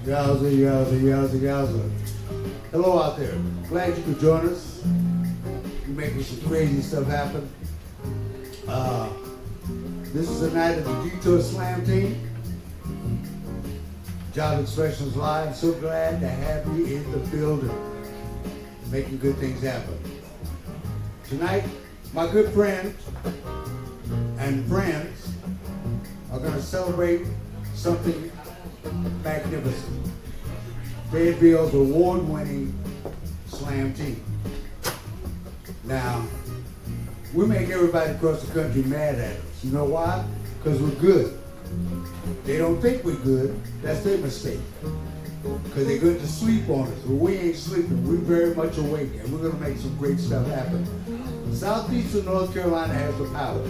Yowza, yowza, yowza, yowza. Hello out there. Glad you could join us. We're making some crazy stuff happen. This is the night of the Detour Slam Team. Job Expressions Live. So glad to have you in the building. Making good things happen. Tonight, my good friend and friends are going to celebrate something magnificent. Fayetteville's award-winning slam team. Now, we make everybody across the country mad at us. You know why? Because we're good. They don't think we're good. That's their mistake. Because they're going to sleep on us. But we ain't sleeping. We're very much awake, and we're going to make some great stuff happen. Southeastern North Carolina has the power,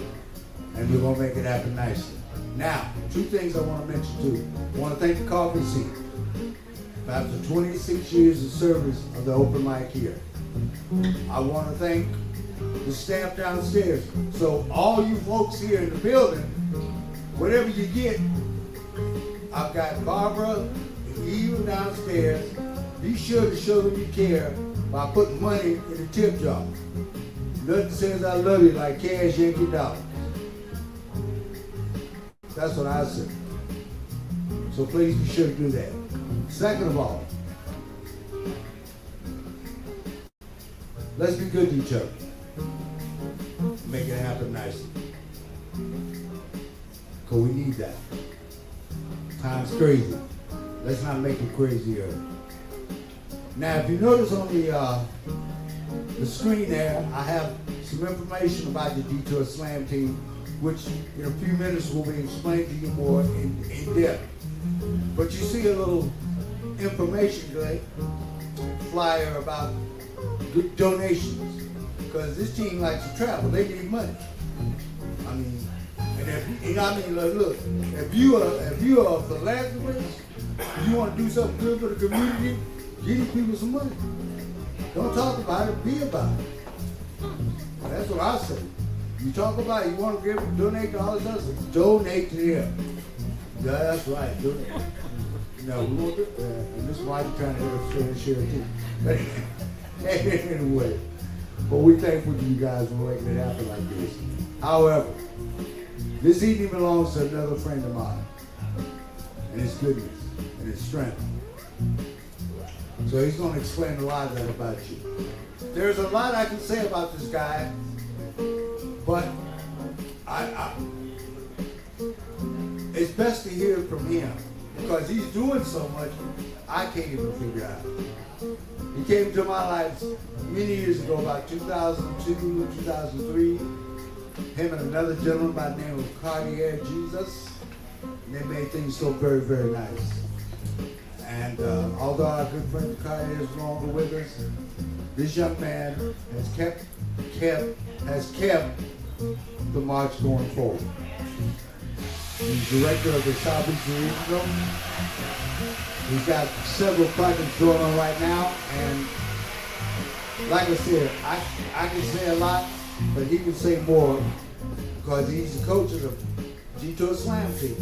and we're going to make it happen nicely. Now, two things I want to mention too. I want to thank the coffee scene for after 26 years of service of the open mic here. I want to thank the staff downstairs. So all you folks here in the building, whatever you get, I've got Barbara and Eva downstairs. Be sure to show them you care by putting money in the tip jar. Nothing says I love you like cash Yankee dollars. That's what I said. So please be sure to do that. Second of all, let's be good to each other. Make it happen nicely. Because we need that. Time's crazy. Let's not make it crazier. Now, if you notice on the screen there, I have some information about the Detour Slam Team, which in a few minutes will be explained to you more in depth. But you see a little information flyer about good donations, because this team likes to travel. They need money. I mean, and look, if you are a philanthropist, if you want to do something good for the community, give these people some money. Don't talk about it, be about it. That's what I say. You talk about it, you want to donate to all this other stuff, donate to them. Yeah, that's right, donate. No, we won't do that. And this is why you're trying to hit us share too. Anyway, but we're thankful to you guys for making it happen like this. However, this evening belongs to another friend of mine, and it's goodness and it's strength. So he's going to explain a lot of that about you. There's a lot I can say about this guy, but it's best to hear it from him, because he's doing so much I can't even figure out. He came into my life many years ago, about 2002, 2003. Him and another gentleman by the name of Cartier Jesus. And they made things so very, very nice. And although our good friend Cartier is no longer with us, this young man has kept the march going forward. He's director of the Southeast Regional. He's got several projects going on right now, and like I said, I can say a lot, but he can say more, because he's the coach of the Detour Slam Team,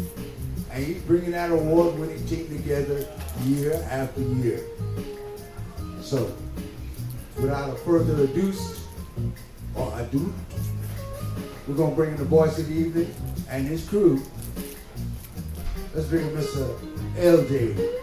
and he's bringing that award-winning team together year after year. So, without a further ado, we're going to bring in the voice of the evening and his crew. Let's bring in Mr. LJ.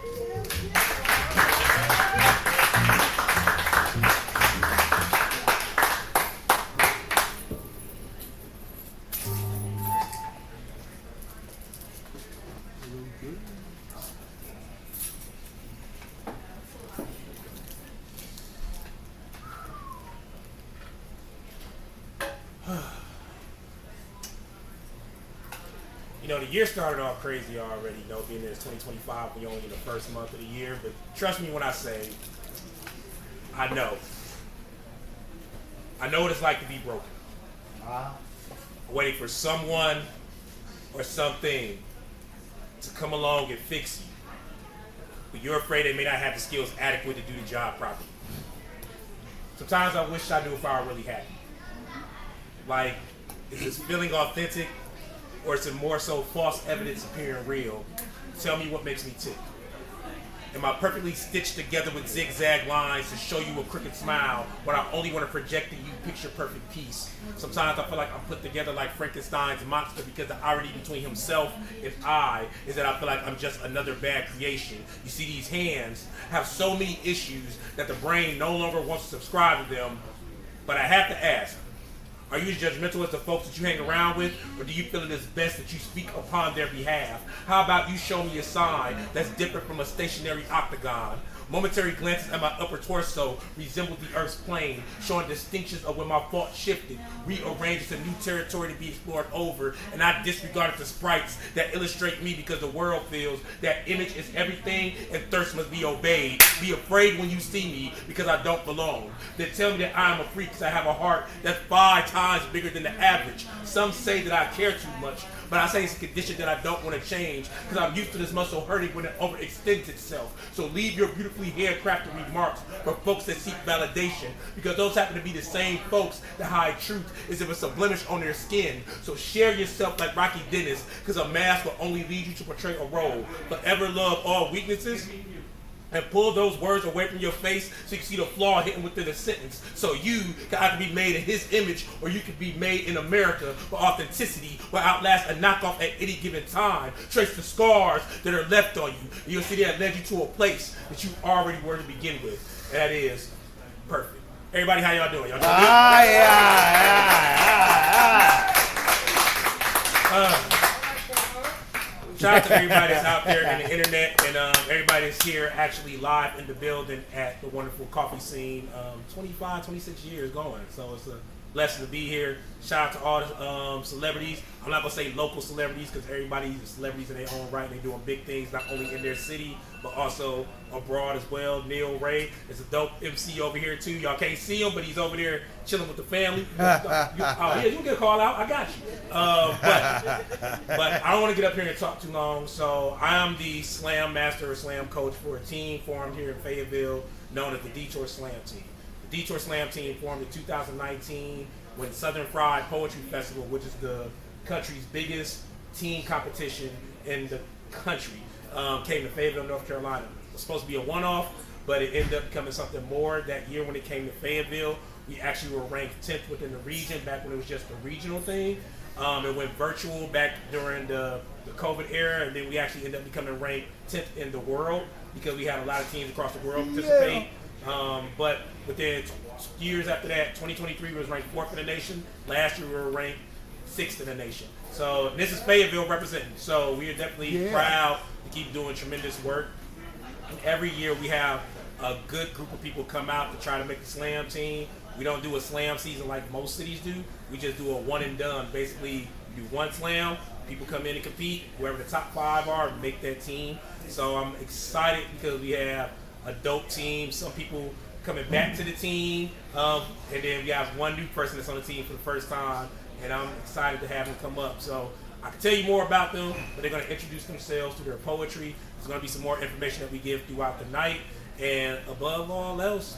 You know, the year started off crazy already, you know, being that it's 2025, we're only in the first month of the year, but trust me when I say, I know what it's like to be broken. Waiting for someone or something to come along and fix you, but you're afraid they may not have the skills adequate to do the job properly. Sometimes I wish I knew if I were really happy. Like, is this feeling authentic? Or is it more so false evidence appearing real? Tell me what makes me tick. Am I perfectly stitched together with zigzag lines to show you a crooked smile, but I only want to project to you picture perfect peace? Sometimes I feel like I'm put together like Frankenstein's monster because the irony between himself and I is that I feel like I'm just another bad creation. You see, these hands have so many issues that the brain no longer wants to subscribe to them, but I have to ask, are you as judgmental as the folks that you hang around with, or do you feel it is best that you speak upon their behalf? How about you show me a sign that's different from a stationary octagon? Momentary glances at my upper torso resemble the Earth's plane, showing distinctions of when my thought shifted, rearranged to new territory to be explored over, and I disregarded the sprites that illustrate me because the world feels that image is everything and thirst must be obeyed. Be afraid when you see me because I don't belong. Then tell me that I am a freak because I have a heart that's 5 times bigger than the average. Some say that I care too much, but I say it's a condition that I don't want to change because I'm used to this muscle hurting when it overextends itself. So leave your beautifully handcrafted remarks for folks that seek validation, because those happen to be the same folks that hide truth as if it's a blemish on their skin. So share yourself like Rocky Dennis, because a mask will only lead you to portray a role. Forever love all weaknesses, and pull those words away from your face so you can see the flaw hidden within the sentence. So you can either be made in his image, or you can be made in America, where authenticity will outlast a knockoff at any given time. Trace the scars that are left on you, and you'll see that led you to a place that you already were to begin with. That is perfect. Everybody, how y'all doing? Y'all doing good? Shout out to everybody that's out there in the internet, and everybody that's here actually live in the building at the wonderful coffee scene. 25, 26 years going, so it's a blessing to be here. Shout out to all the celebrities. I'm not gonna say local celebrities because everybody's celebrities in their own right. They're doing big things not only in their city but also abroad as well. Neil Ray is a dope MC over here too. Y'all can't see him, but he's over there chilling with the family. Oh yeah, you can get a call out. I got you. But I don't want to get up here and talk too long. So I am the slam master or slam coach for a team formed here in Fayetteville known as the Detour Slam Team. The Detour Slam Team formed in 2019 when Southern Fried Poetry Festival, which is the country's biggest teen competition in the country, came to Fayetteville, North Carolina. It was supposed to be a one-off, but it ended up becoming something more. That year when it came to Fayetteville, we actually were ranked 10th within the region back when it was just a regional thing. It went virtual back during the COVID era, and then we actually ended up becoming ranked 10th in the world because we had a lot of teams across the world participate. But within years after that, 2023 was ranked 4th in the nation. Last year we were ranked 6th in the nation. So this is Fayetteville representing. So we are definitely proud to keep doing tremendous work. And every year we have a good group of people come out to try to make the slam team. We don't do a slam season like most cities do. We just do a one and done. Basically, you do one slam, people come in and compete. Whoever the top 5 are, make that team. So I'm excited because we have a dope team. Some people coming back to the team, and then we have one new person that's on the team for the first time, and I'm excited to have them come up. So I can tell you more about them, but they're going to introduce themselves through their poetry. There's going to be some more information that we give throughout the night, and above all else,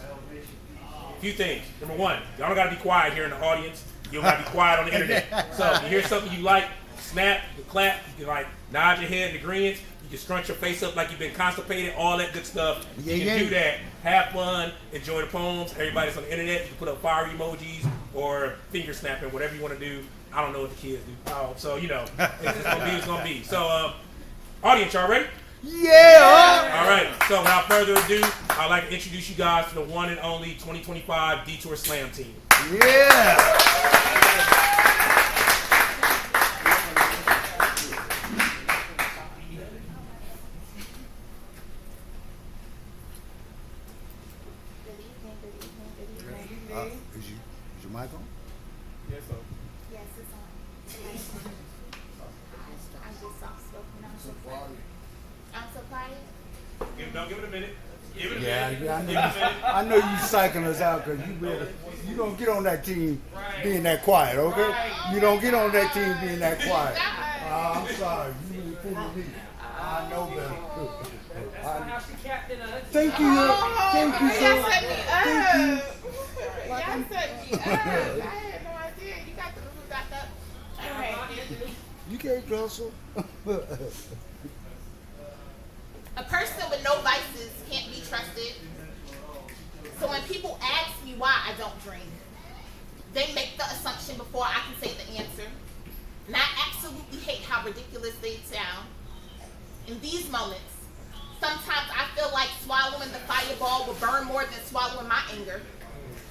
a few things. Number one, y'all don't got to be quiet here in the audience. You don't got to be quiet on the internet. So if you hear something you like, snap, you can clap, you can like nod your head in agreement. You can scrunch your face up like you've been constipated, all that good stuff. You can do that. Have fun. Enjoy the poems. Everybody's on the internet. You can put up fire emojis or finger snapping, whatever you want to do. I don't know what the kids do. So, you know, it's going to be what's going to be. So, audience, y'all ready? Yeah! All right. So, without further ado, I'd like to introduce you guys to the one and only 2025 Detour Slam Team. Yeah! Is your mic on? Yes, sir. Yes, it's on. I'm just soft spoken. I'm so quiet. Don't give it a minute. Give it a minute. Yeah, I know you psyching us out because you don't get on that team being that quiet, okay? You don't get on that team being that quiet. I'm sorry, you really fooling me. I know better. Thank you, thank you, sir. Thank you. Y'all set me up. I had no idea. You got the all right. You can't hustle. A person with no vices drink. They make the assumption before I can say the answer. And I absolutely hate how ridiculous they sound. In these moments, sometimes I feel like swallowing the fireball will burn more than swallowing my anger.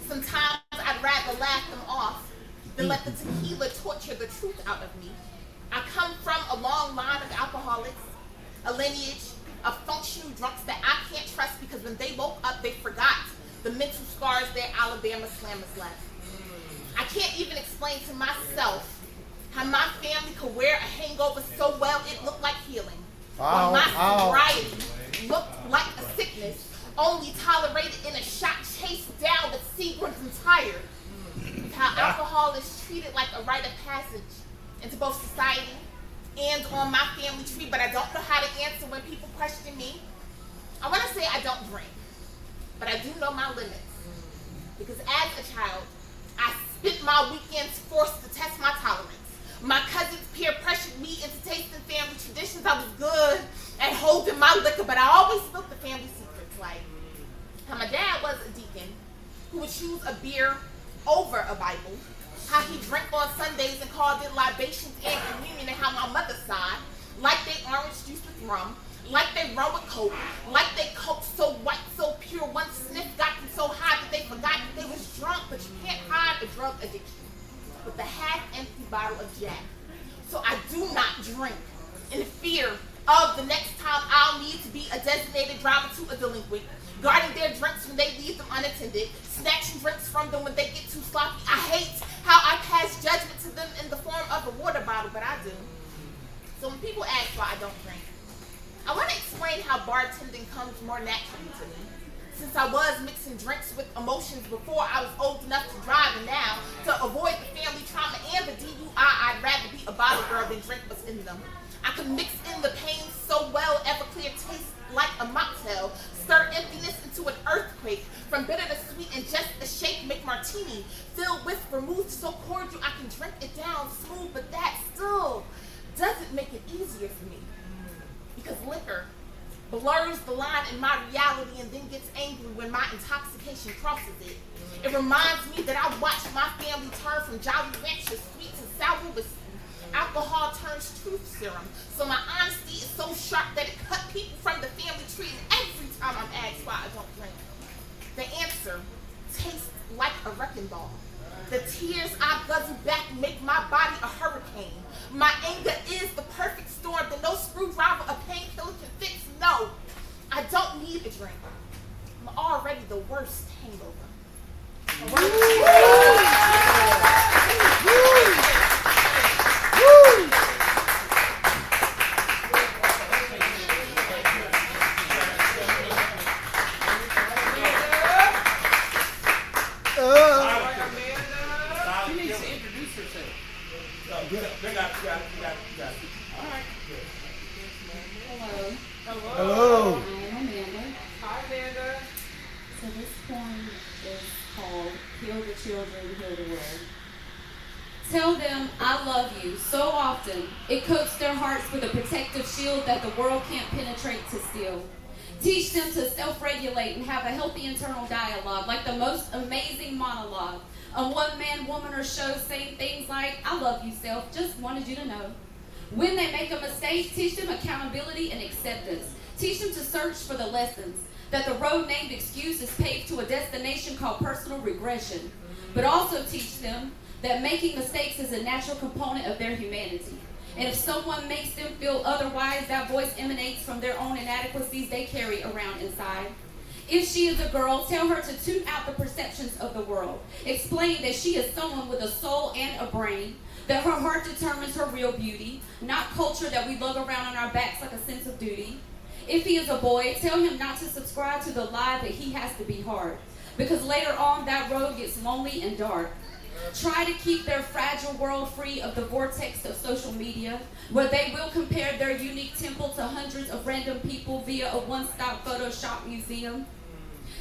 Sometimes I'd rather laugh them off than let the tequila torture the truth out of me. I come from a long line of alcoholics, a lineage of functional drunks that I can't trust because when they woke up, they forgot the mental scars their Alabama slammers left. I can't even explain to myself how my family could wear a hangover so well it looked like healing. While my sobriety looked like a sickness, only tolerated in a shot chased down with Seagram's entire. How alcohol is treated like a rite of passage into both society and on my family tree, but I don't know how to answer when people question me. I want to say I don't drink, but I do know my limits. Because as a child, I spent my weekends forced to test my tolerance. My cousins peer pressured me into tasting family traditions. I was good at holding my liquor, but I always spilled the family secrets, like how my dad was a deacon who would choose a beer over a Bible, how he drank on Sundays and called it libations and communion, and how my mother's side, like they orange juice with rum, like they rum with coke, like they coke so white, so pure, one sniff got them so high that they forgot that they was drunk, but you can't hide a drug addiction with a half-empty bottle of Jack. So I do not drink in fear of the next time I'll need to be a designated driver to a delinquent, guarding their drinks when they leave them unattended, snatching drinks from them when they get too sloppy. I hate how I pass judgment to them in the form of a water bottle, but I do. So when people ask why I don't drink, I want to explain how bartending comes more naturally to me. Since I was mixing drinks with emotions before I was old enough to drive, and now, to avoid the family trauma and the DUI, I'd rather be a bottle girl than drink what's in them. I can mix in the pain so well, Everclear tastes like a mocktail, stir emptiness into an earthquake, from bitter to sweet and just a shake McMartini, filled with vermouth so cordial I can drink it down smooth, but that still doesn't make it easier for me. Because liquor blurs the line in my reality and then gets angry when my intoxication crosses it. It reminds me that I watched my family turn from Jolly Rancher sweet to sour with alcohol turns truth serum. So my honesty is so sharp that it cut people from the family tree, and every time I'm asked why I don't drink, the answer tastes like a wrecking ball. The tears I guzzle back make my body a hurricane. My anger is the perfect storm that no screwdriver or painkiller can fix. No, I don't need a drink. I'm already the worst hangover. She needs to introduce herself. Hello. I'm Amanda. Hi, Amanda. So this poem is called Heal the Children, Heal the World. Tell them I love you so often, it coats their hearts with a protective shield that the world can't penetrate to steal. Teach them to self-regulate and have a healthy internal dialogue, like the most amazing monologue. A one-man, woman, or show saying things like, I love you, self, just wanted you to know. When they make a mistake, teach them accountability and acceptance. Teach them to search for the lessons, that the road named excuse is paved to a destination called personal regression. But also teach them that making mistakes is a natural component of their humanity. And if someone makes them feel otherwise, that voice emanates from their own inadequacies they carry around inside. If she is a girl, tell her to tune out the perceptions of the world. Explain that she is someone with a soul and a brain, that her heart determines her real beauty, not culture that we lug around on our backs like a sense of duty. If he is a boy, tell him not to subscribe to the lie that he has to be hard, because later on that road gets lonely and dark. Try to keep their fragile world free of the vortex of social media, where they will compare their unique temple to hundreds of random people via a one-stop Photoshop museum.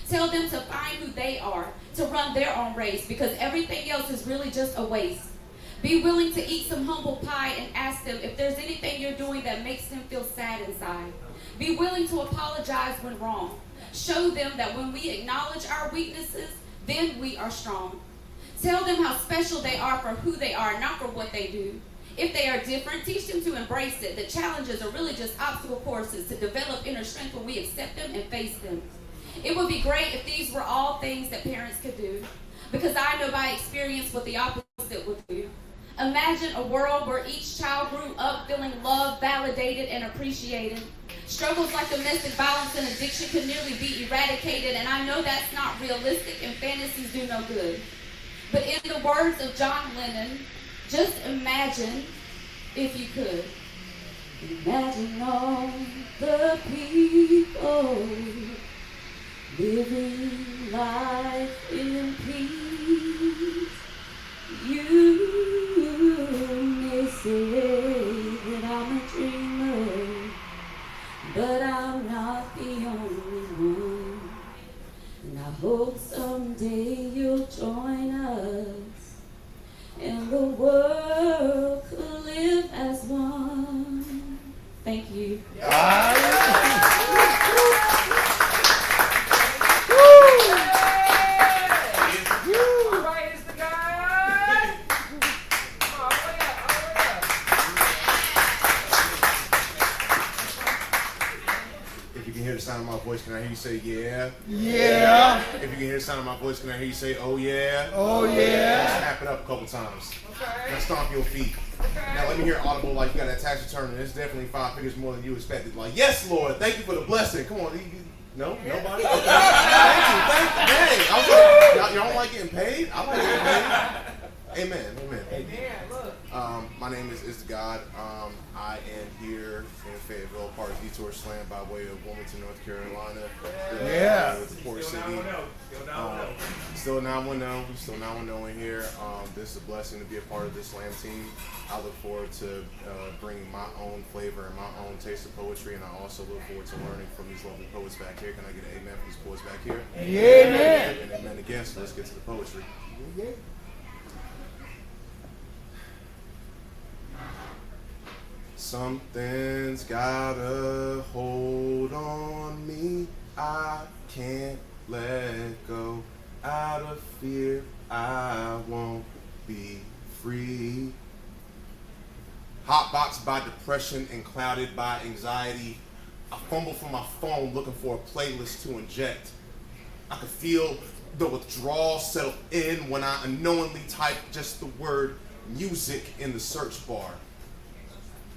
Tell them to find who they are, to run their own race, because everything else is really just a waste. Be willing to eat some humble pie and ask them if there's anything you're doing that makes them feel sad inside. Be willing to apologize when wrong. Show them that when we acknowledge our weaknesses, Then we are strong. Tell them how special they are for who they are, not for what they do. If they are different, teach them to embrace it. The challenges are really just obstacle courses to develop inner strength when we accept them and face them. It would be great if these were all things that parents could do, because I know by experience what the opposite would do. Imagine a world where each child grew up feeling loved, validated, and appreciated. Struggles like domestic violence and addiction could nearly be eradicated, and I know that's not realistic and fantasies do no good. But in the words of John Lennon, just imagine if you could. Imagine all the people living life in peace. You may say that I'm a dreamer, but I'm not the only one. And I hope someday you'll join us, and the world could live as one. Thank you. If you can hear the sound of my voice, can I hear you say yeah? Yeah. If you can hear the sound of my voice, can I hear you say oh yeah? Oh yeah. Snap it up a couple times. Now stomp your feet. Now let me hear audible like you got that tax return, and it's definitely 5 figures more than you expected. Like, yes, Lord, thank you for the blessing. Come on, no, nobody. Okay. Thank you. Dang, I was like, y'all don't like getting paid? I like getting paid. Amen. My name is the God. I am here in Fayetteville, part of Detour Slam by way of Wilmington, North Carolina. Yeah. With the port city. Still 910. Still 910 in here. This is a blessing to be a part of this slam team. I look forward to bringing my own flavor and my own taste of poetry, and I also look forward to learning from these lovely poets back here. Can I get an amen from these poets back here? Amen. And amen again, so let's get to the poetry. Something's got a hold on me, I can't let go. Out of fear, I won't be free. Hotboxed by depression and clouded by anxiety, I fumble for my phone looking for a playlist to inject. I could feel the withdrawal settle in when I unknowingly type just the word music in the search bar.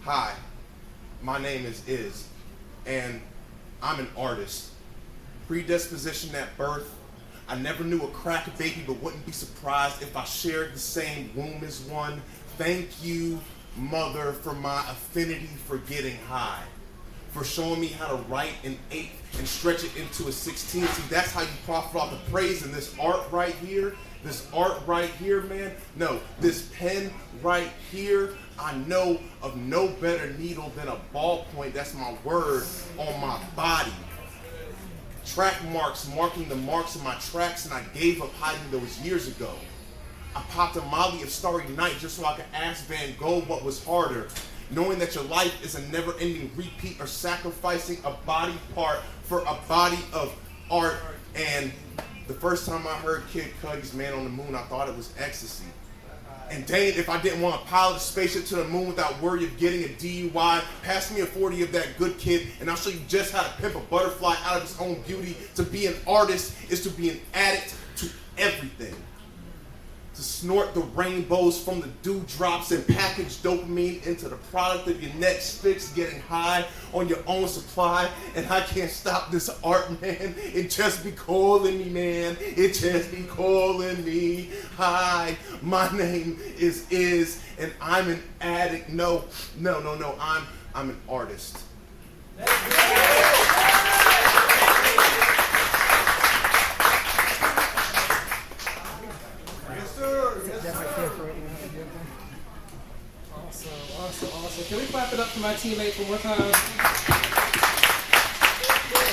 Hi, my name is Iz, and I'm an artist. Predisposition at birth. I never knew a crack baby, but wouldn't be surprised if I shared the same womb as one. Thank you, mother, for my affinity for getting high, for showing me how to write an 8 and stretch it into a 16. See, that's how you profit off the praise in this art right here. This art right here, man. No, this pen right here. I know of no better needle than a ballpoint. That's my word on my body. Track marks marking the marks of my tracks, and I gave up hiding those years ago. I popped a Molly of Starry Night just so I could ask Van Gogh what was harder. Knowing that your life is a never-ending repeat, or sacrificing a body part for a body of art. And the first time I heard Kid Cudi's Man on the Moon, I thought it was ecstasy. And dang it, if I didn't want to pilot a spaceship to the moon without worry of getting a DUI, pass me a 40 of that good kid, and I'll show you just how to pimp a butterfly out of its own beauty. To be an artist is to be an addict to everything. To snort the rainbows from the dewdrops and package dopamine into the product of your next fix, getting high on your own supply. And I can't stop this art, man. It just be calling me, man. It just be calling me. Hi, my name is Iz, and I'm an addict. No, I'm an artist. Awesome. Can we clap it up for my teammates one more time?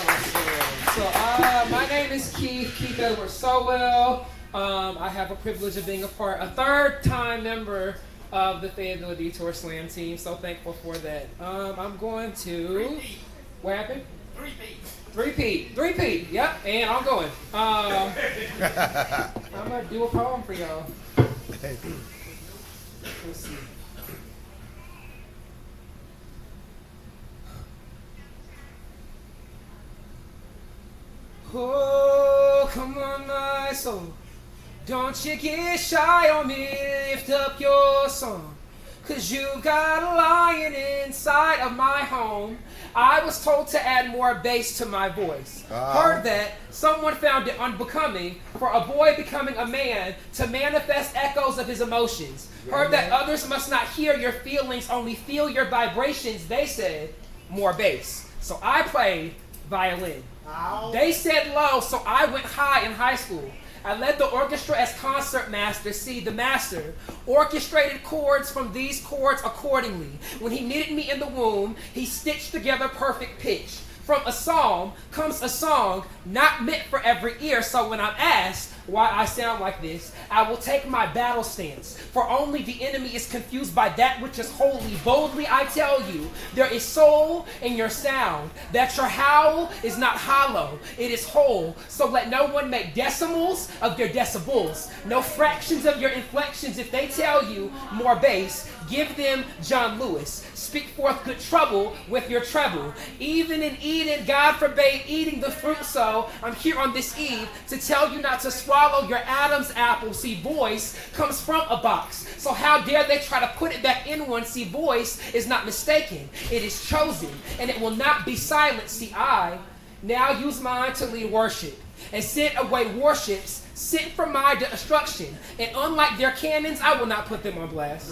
Awesome. So, my name is Keith Edward Sowell. I have a privilege of being a third-time member of the Fayetteville Detour Slam Team. So thankful for that. I'm going to... What happened? Three-peat. Yep, and I'm going. I'm gonna do a poem for y'all. Let's see. Oh, come on, my soul. Don't you get shy on me. Lift up your song. 'Cause you've got a lion inside of my home. I was told to add more bass to my voice. Heard that someone found it unbecoming for a boy becoming a man to manifest echoes of his emotions. Heard that others must not hear your feelings, only feel your vibrations. They said more bass. So I played violin. They said low, so I went high in high school. I led the orchestra as concert master. See, the master orchestrated chords from these chords accordingly. When he knitted me in the womb, he stitched together perfect pitch. From a psalm comes a song not meant for every ear. So when I'm asked why I sound like this, I will take my battle stance. For only the enemy is confused by that which is holy. Boldly I tell you, there is soul in your sound, that your howl is not hollow, it is whole. So let no one make decimals of your decibels, no fractions of your inflections. If they tell you more bass, give them John Lewis. Speak forth good trouble with your treble. Even in Eden, God forbade eating the fruit. So I'm here on this eve to tell you not to swallow your Adam's apple. See, voice comes from a box. So how dare they try to put it back in one? See, voice is not mistaken. It is chosen, and it will not be silent. See, I now use mine to lead worship and send away warships sent for my destruction. And unlike their cannons, I will not put them on blast.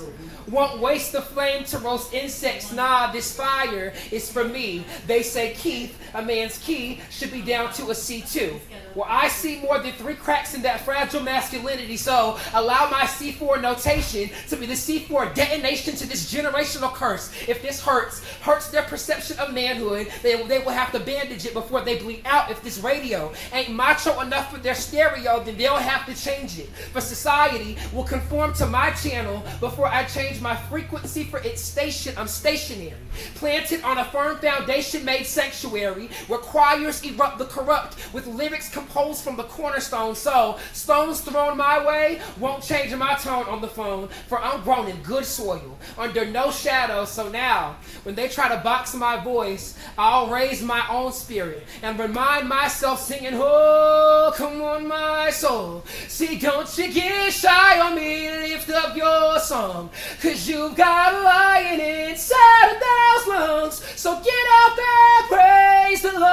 Won't waste the flame to roast insects. Nah, this fire is for me. They say Keith, a man's key, should be down to a C2. Well, I see more than 3 cracks in that fragile masculinity. So allow my C4 notation to be the C4 detonation to this generational curse. If this hurts their perception of manhood, they will have to bandage it before they bleed out. If this radio ain't macho enough for their stereo, then they'll have to change it. For society will conform to my channel before I change my frequency for its station. I'm stationary, planted on a firm foundation, made sanctuary, where choirs erupt the corrupt with lyrics composed from the cornerstone. So stones thrown my way won't change my tone on the phone, for I'm grown in good soil under no shadow. So now when they try to box my voice, I'll raise my own spirit and remind myself singing, oh, come on, my soul. See, don't you get shy on me. Lift up your song, 'cause you've got a lion inside of those lungs. So get out there, praise the Lord.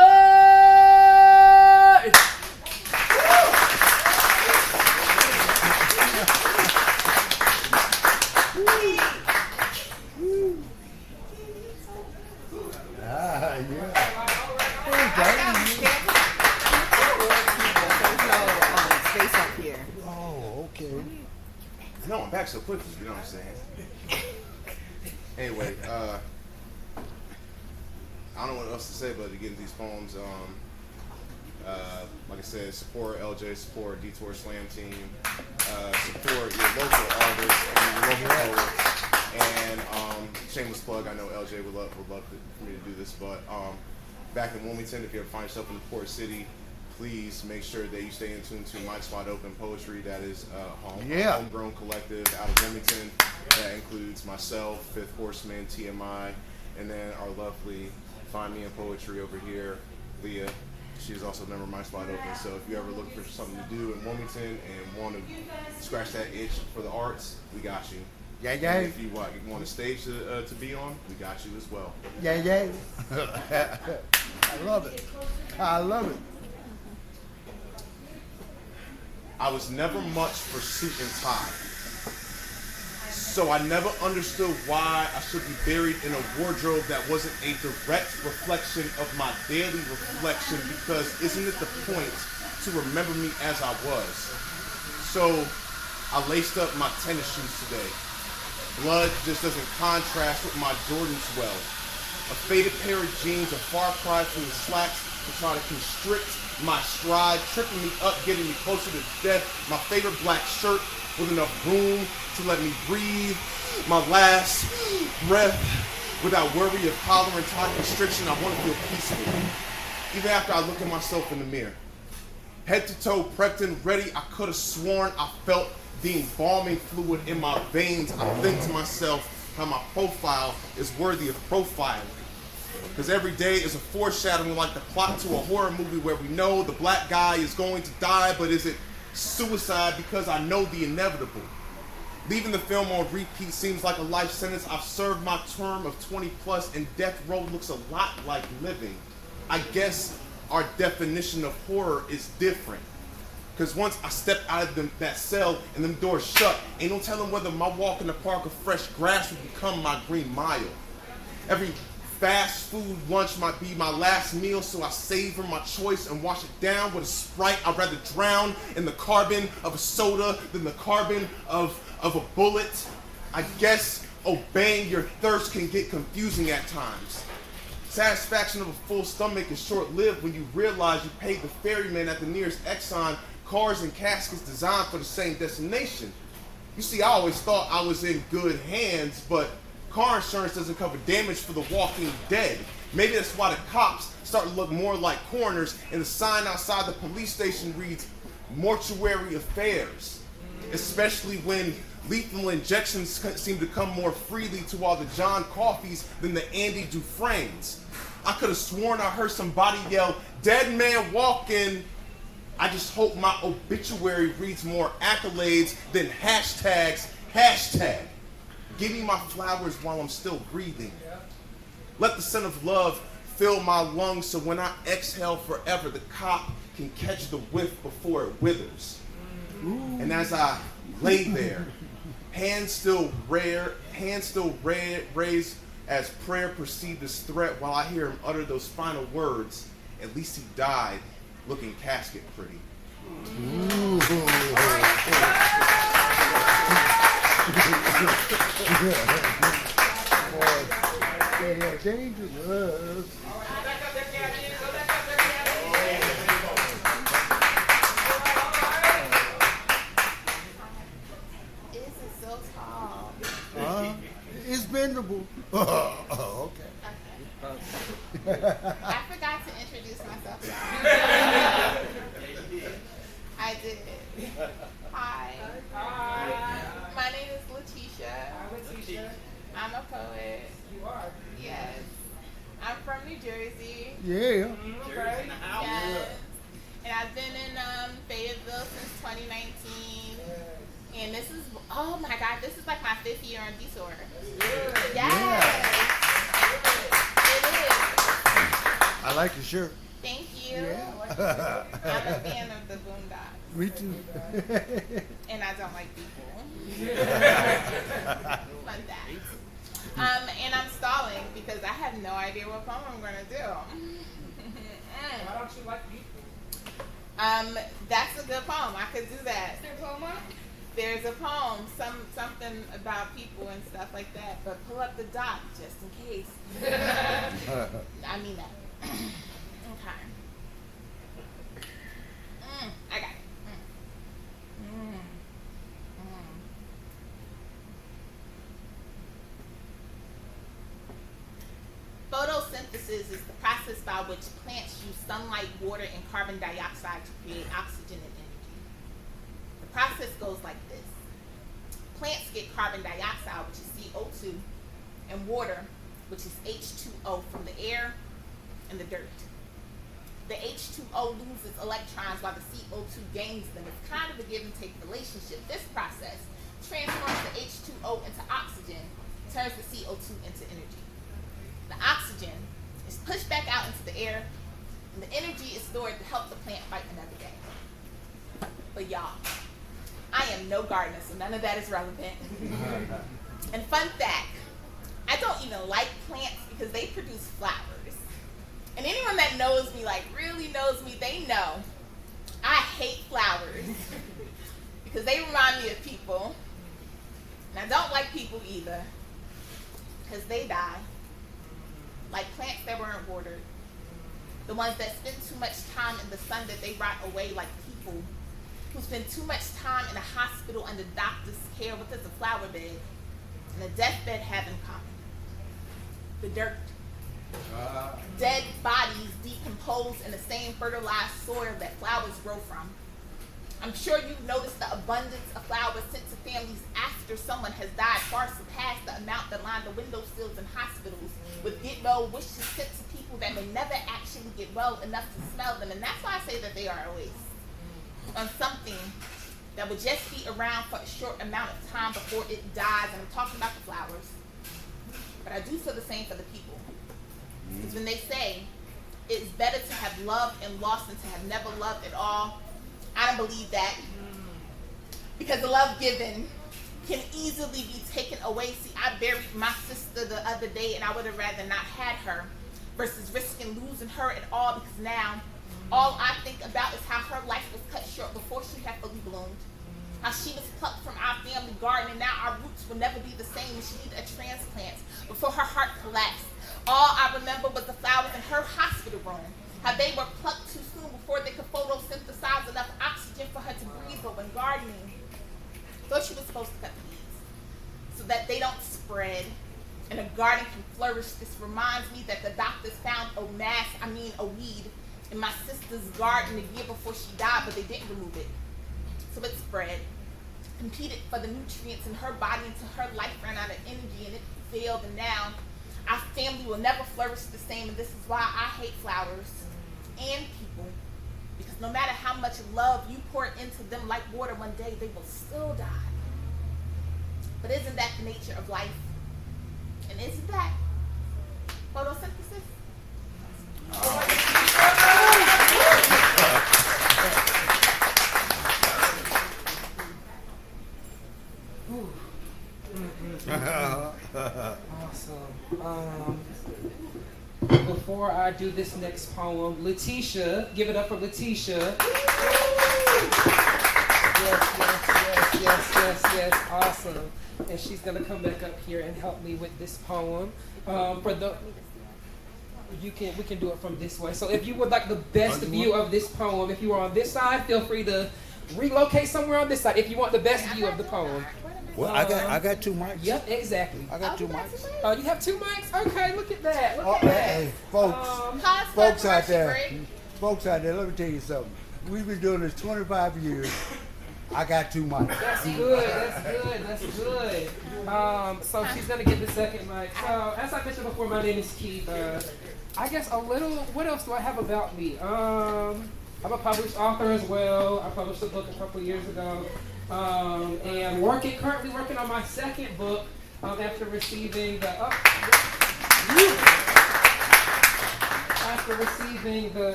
Space up here. Oh, okay. No, I'm back so quickly, you know what I'm saying? Anyway, I don't know what else to say but to get into these poems. Like I said, support LJ, support Detour Slam Team, support your local artists and your local poets. And shameless plug, I know LJ would love for me to do this, but back in Wilmington, if you ever find yourself in the port city, please make sure that you stay in tune to Mike Spot Open Poetry. That is a homegrown collective out of Wilmington. That includes myself, Fifth Horseman, TMI, and then our lovely Find Me in Poetry over here, Leah. She's also a member of My Spot Open. So if you ever look for something to do in Wilmington and want to scratch that itch for the arts, we got you. Yeah. And if you want a stage to be on, we got you as well. Yeah. I love it. I was never much for suit and tie. So I never understood why I should be buried in a wardrobe that wasn't a direct reflection of my daily reflection, because isn't it the point to remember me as I was? So I laced up my tennis shoes today. Blood just doesn't contrast with my Jordans well. A faded pair of jeans, a far cry from the slacks to try to constrict my stride, tripping me up, getting me closer to death. My favorite black shirt with enough room to let me breathe my last breath without worry of collar and tie constriction. I want to feel peaceful. even after I look at myself in the mirror. Head to toe, prepped and ready, I could have sworn I felt the embalming fluid in my veins. I think to myself how my profile is worthy of profiling. Because every day is a foreshadowing, like the plot to a horror movie where we know the black guy is going to die, but is it suicide because I know the inevitable? Leaving the film on repeat seems like a life sentence. I've served my term of 20 plus and death row looks a lot like living. I guess our definition of horror is different. Because once I stepped out of that cell and them doors shut, ain't no telling whether my walk in the park of fresh grass would become my green mile. Every fast food lunch might be my last meal, so I savor my choice and wash it down with a Sprite. I'd rather drown in the carbon of a soda than the carbon of a bullet. I guess obeying your thirst can get confusing at times. Satisfaction of a full stomach is short-lived when you realize you paid the ferryman at the nearest Exxon, cars and caskets designed for the same destination. You see, I always thought I was in good hands, but car insurance doesn't cover damage for the walking dead. Maybe that's why the cops start to look more like coroners and the sign outside the police station reads mortuary affairs. Especially when lethal injections seem to come more freely to all the John Coffeys than the Andy Dufresnes. I could have sworn I heard somebody yell, "Dead man walking." I just hope my obituary reads more accolades than hashtags, hashtag. Give me my flowers while I'm still breathing. Let the scent of love fill my lungs so when I exhale forever, the cop can catch the whiff before it withers. And as I lay there, hands still raised as prayer perceived as threat while I hear him utter those final words, at least he died looking casket pretty. Dangerous. It's bendable. Okay. I forgot to introduce myself. I did. Hi. My name is Letitia. I'm a poet. You are. Yes. I'm from New Jersey. Yeah. Yes. And I've been in Fayetteville since 2019. And this is, oh my God, this is like my 5th year on Detour. Yes. It is. I like your shirt. Thank you. Yeah. I'm a fan of the Boondocks. Me too. And I don't like people. Fun fact. And I'm stalling because I have no idea what poem I'm going to do. Why don't you like people? That's a good poem. I could do that. Is there a poem up? There's a poem, something about people and stuff like that. But pull up the doc just in case. I mean that. Okay. I got it. Photosynthesis is the process by which plants use sunlight, water, and carbon dioxide to create oxygen and energy. The process goes like this. Plants get carbon dioxide, which is CO2, and water, which is H2O from the air and the dirt. The H2O loses electrons while the CO2 gains them. It's kind of a give and take relationship. This process transforms the H2O into oxygen, turns the CO2 into energy. The oxygen is pushed back out into the air, and the energy is stored to help the plant fight another day. But y'all, I am no gardener, so none of that is relevant. And fun fact, I don't even like plants because they produce flowers. And anyone that knows me, like really knows me, they know I hate flowers because they remind me of people. And I don't like people either because they die. Like plants that weren't watered. The ones that spend too much time in the sun that they rot away, like people who spend too much time in a hospital under doctor's care. What does a flower bed and a deathbed have in common? The dirt. Dead bodies decompose holes in the same fertilized soil that flowers grow from. I'm sure you've noticed the abundance of flowers sent to families after someone has died far surpassed the amount that line the windowsills in hospitals with get well wishes sent to people that may never actually get well enough to smell them. And that's why I say that they are a waste on something that would just be around for a short amount of time before it dies. And I'm talking about the flowers. But I do feel the same for the people. Because when they say it's better to have loved and lost than to have never loved at all, I don't believe that. Because the love given can easily be taken away. See, I buried my sister the other day and I would have rather not had her versus risking losing her at all, because now all I think about is how her life was cut short before she had fully bloomed. How she was plucked from our family garden and now our roots will never be the same and she needed a transplant before her heart collapsed. All I remember was the flowers in her hospital room. How they were plucked too soon before they could photosynthesize enough oxygen for her to breathe. But when gardening, thought she was supposed to cut the weeds so that they don't spread and a garden can flourish. This reminds me that the doctors found a weed in my sister's garden the year before she died, but they didn't remove it. So it spread, competed for the nutrients in her body until her life ran out of energy and it failed. And now our family will never flourish the same. And this is why I hate flowers and people, because no matter how much love you pour into them like water, one day they will still die. But isn't that the nature of life? And isn't that photosynthesis? Awesome. Before I do this next poem, Letitia, give it up for Letitia. Yes, awesome. And she's gonna come back up here and help me with this poem. We can do it from this way. So if you would like the best view of this poem, if you are on this side, feel free to relocate somewhere on this side. If you want the best view of the poem. Well, I got 2 mics. Yep, exactly. I got 2 mics. Oh, you have 2 mics? Okay, look at that. Hey, folks out there, let me tell you something. We've been doing this 25 years. I got 2 mics. That's good. So she's gonna get the second mic. So as I mentioned before, my name is Keith. I guess what else do I have about me? I'm a published author as well. I published a book a couple years ago. And currently working on my second book after receiving the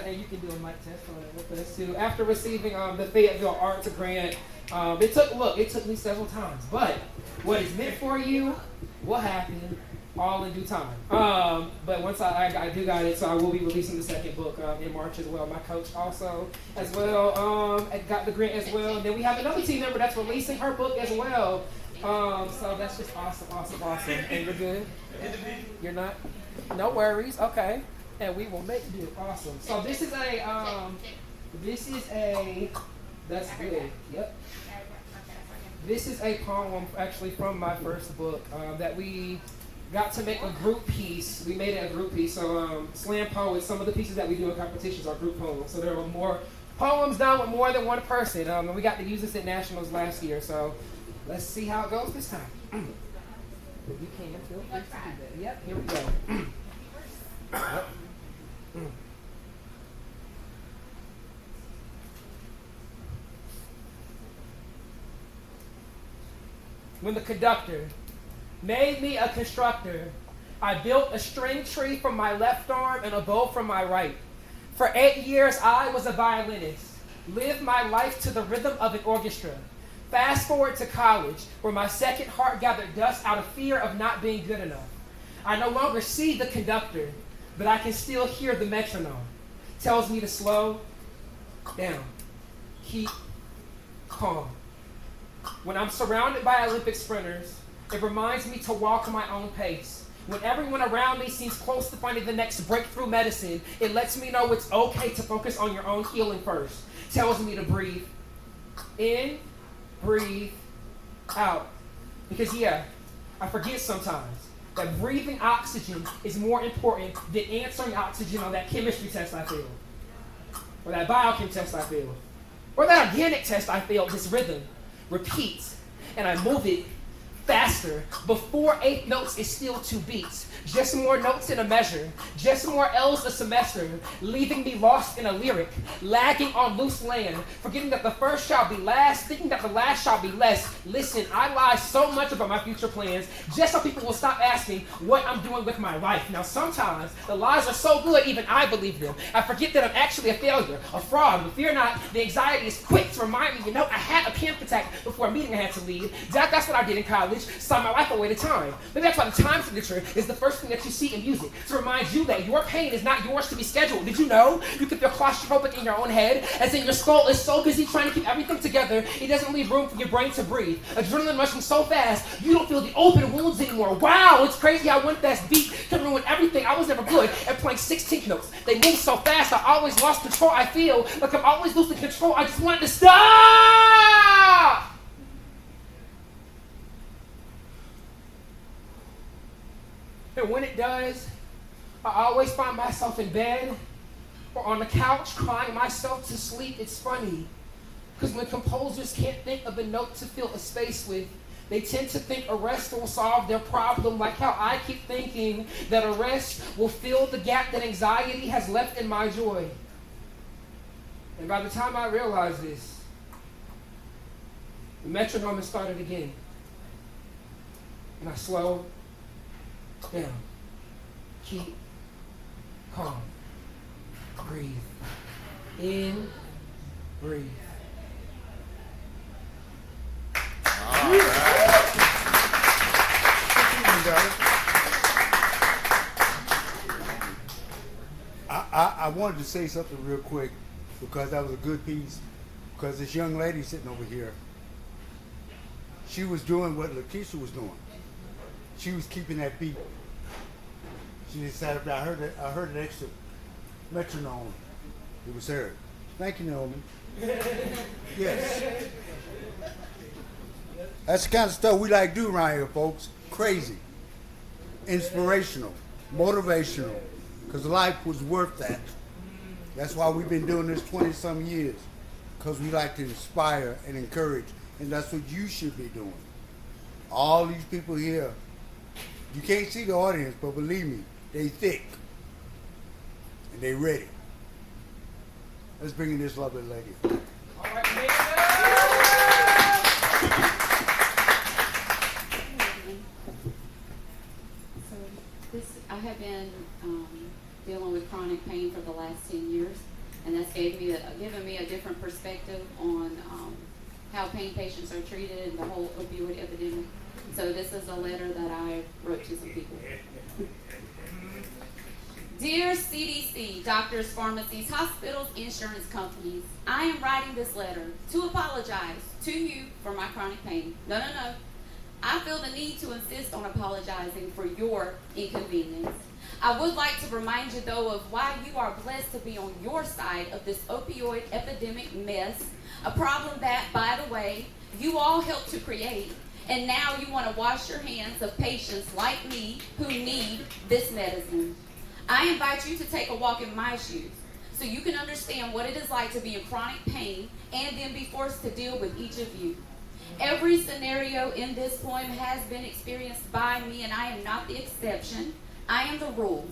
and you can do a mic test with this too. After receiving the Fayetteville Arts Grant, it took me several times, but what is meant for you will happen all in due time. But once I do got it, so I will be releasing the second book in March as well. My coach also as well got the grant as well. And then we have another team member that's releasing her book as well. So that's just awesome. And you're good? You're not? No worries. Okay. And we will make you awesome. So this is that's good. Yep. This is a poem actually from my first book that we got to make a group piece. We made it a group piece. So slam poets, some of the pieces that we do in competitions are group poems. So there were more poems done with more than one person. And we got to use this at nationals last year. So let's see how it goes this time. If you can, feel free to do that. Yep, here we go. Yep. When the conductor made me a constructor, I built a string tree from my left arm and a bow from my right. For 8 years, I was a violinist, lived my life to the rhythm of an orchestra. Fast forward to college, where my second heart gathered dust out of fear of not being good enough. I no longer see the conductor, but I can still hear the metronome. Tells me to slow down, keep calm. When I'm surrounded by Olympic sprinters, it reminds me to walk my own pace. When everyone around me seems close to finding the next breakthrough medicine, it lets me know it's okay to focus on your own healing first. Tells me to breathe in, breathe out. Because I forget sometimes that breathing oxygen is more important than answering oxygen on that chemistry test I failed. or that biochem test I failed, or that organic test I failed, this rhythm repeats, and I move it faster. Before 8 notes is still 2 beats. Just more notes in a measure, just more L's a semester, leaving me lost in a lyric, lagging on loose land, forgetting that the first shall be last, thinking that the last shall be less. Listen, I lie so much about my future plans, just so people will stop asking what I'm doing with my life. Now sometimes, the lies are so good, even I believe them. I forget that I'm actually a failure, a fraud, but fear not, the anxiety is quick to remind me, I had a panic attack before a meeting I had to leave. That's what I did in college, signed my life away to time. Maybe that's why the time signature is the first thing that you see in music, to remind you that your pain is not yours to be scheduled. Did you know you can feel claustrophobic in your own head, as in your skull is so busy trying to keep everything together, it doesn't leave room for your brain to breathe. Adrenaline rushing so fast, you don't feel the open wounds anymore. Wow, it's crazy how one fast beat can ruin everything. I was never good at playing 16th notes. They move so fast, I always lost control. I feel like I'm always losing control. I just wanted to stop! And when it does, I always find myself in bed or on the couch crying myself to sleep. It's funny, because when composers can't think of a note to fill a space with, they tend to think arrest will solve their problem, like how I keep thinking that arrest will fill the gap that anxiety has left in my joy. And by the time I realize this, the metronome has started again. And I slow down, keep calm, breathe in, breathe. I wanted to say something real quick, because that was a good piece, because this young lady sitting over here, she was doing what Lakeisha was doing. She was keeping that beat. She decided, I heard an extra metronome. It was her. Thank you, Naomi. Yes. That's the kind of stuff we like to do around here, folks. Crazy. Inspirational. Motivational. Because life was worth that. That's why we've been doing this 20-some years. Because we like to inspire and encourage. And that's what you should be doing. All these people here, you can't see the audience, but believe me, they thick. And they ready. Let's bring in this lovely lady. All right, I have been dealing with chronic pain for the last 10 years, and that's given me a different perspective on how pain patients are treated and the whole opioid epidemic. So this is a letter that I wrote to some people. Dear CDC, doctors, pharmacies, hospitals, insurance companies, I am writing this letter to apologize to you for my chronic pain. No. I feel the need to insist on apologizing for your inconvenience. I would like to remind you, though, of why you are blessed to be on your side of this opioid epidemic mess, a problem that, by the way, you all helped to create, and now you want to wash your hands of patients like me who need this medicine. I invite you to take a walk in my shoes so you can understand what it is like to be in chronic pain and then be forced to deal with each of you. Every scenario in this poem has been experienced by me, and I am not the exception. I am the rule.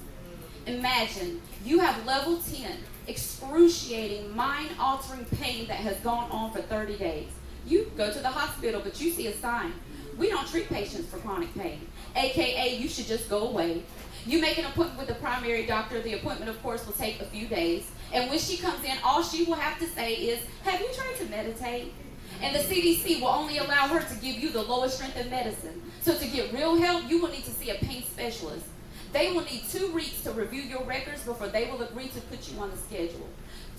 Imagine you have level 10, excruciating, mind-altering pain that has gone on for 30 days. You go to the hospital, but you see a sign. We don't treat patients for chronic pain, aka you should just go away. You make an appointment with the primary doctor. The appointment, of course, will take a few days. And when she comes in, all she will have to say is, have you tried to meditate? And the CDC will only allow her to give you the lowest strength of medicine. So to get real help, you will need to see a pain specialist. They will need 2 weeks to review your records before they will agree to put you on the schedule.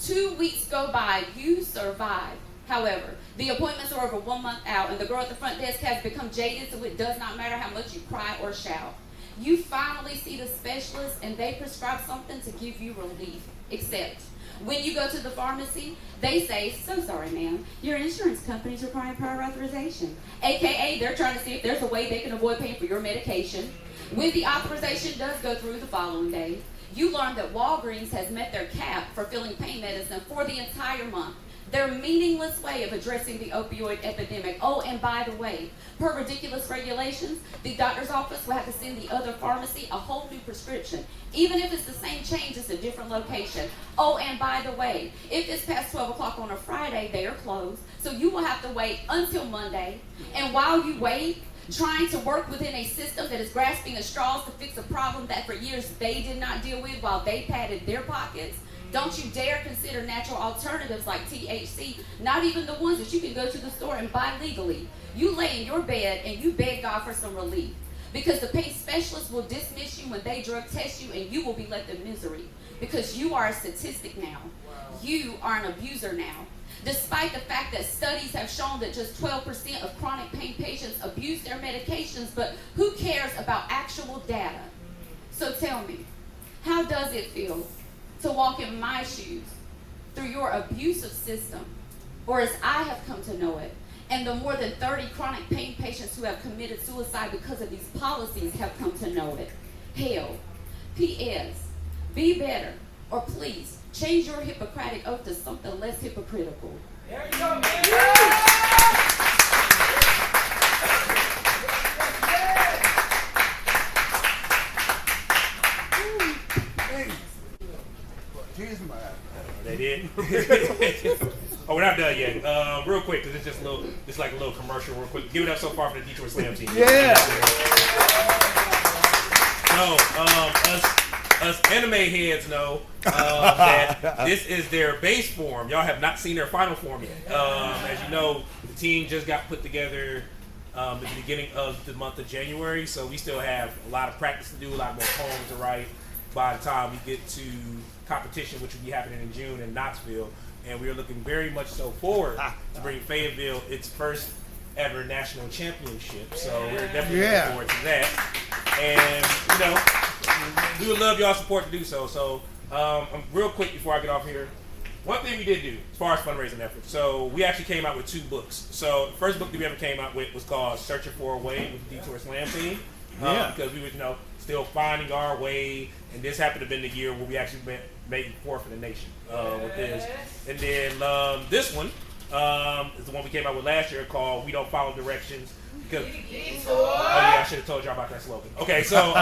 2 weeks go by, you survive. However, the appointments are over 1 month out, and the girl at the front desk has become jaded, so it does not matter how much you cry or shout. You finally see the specialist, and they prescribe something to give you relief. Except, when you go to the pharmacy, they say, so sorry, ma'am, your insurance company is requiring prior authorization. AKA, they're trying to see if there's a way they can avoid paying for your medication. When the authorization does go through the following day, you learn that Walgreens has met their cap for filling pain medicine for the entire month. Their meaningless way of addressing the opioid epidemic. Oh, and by the way, per ridiculous regulations, the doctor's office will have to send the other pharmacy a whole new prescription, even if it's the same chain, just a different location. Oh, and by the way, if it's past 12 o'clock on a Friday, they are closed, so you will have to wait until Monday. And while you wait, trying to work within a system that is grasping at straws to fix a problem that for years they did not deal with while they padded their pockets. Don't you dare consider natural alternatives like THC, not even the ones that you can go to the store and buy legally. You lay in your bed and you beg God for some relief, because the pain specialist will dismiss you when they drug test you, and you will be left in misery because you are a statistic now. You are an abuser now. Despite the fact that studies have shown that just 12% of chronic pain patients abuse their medications, but who cares about actual data? So tell me, how does it feel to walk in my shoes through your abusive system, or as I have come to know it, and the more than 30 chronic pain patients who have committed suicide because of these policies have come to know it? Hell, P.S. Be better, or please change your Hippocratic oath to something less hypocritical. There you go, man. They did. Oh, we're not done yet. Real quick, because it's like a little commercial. Real quick, give it up so far for the Detour Slam Team. Yeah. So, us anime heads know that this is their base form. Y'all have not seen their final form yet. As you know, the team just got put together at the beginning of the month of January, so we still have a lot of practice to do, a lot more poems to write by the time we get to competition, which will be happening in June in Knoxville. And we are looking very much so forward to bring Fayetteville its first ever national championship. So we're definitely looking forward to that. And, we would love y'all's support to do so. So real quick before I get off here, one thing we did do as far as fundraising efforts. So we actually came out with 2 books. So the first book that we ever came out with was called Searching for a Way with the Detour Slam Team. Because we were, still finding our way, and this happened to have been the year where we actually made 4th in the nation with this. And then this one is the one we came out with last year called We Don't Follow Directions. Because, I should have told y'all about that slogan. Okay, so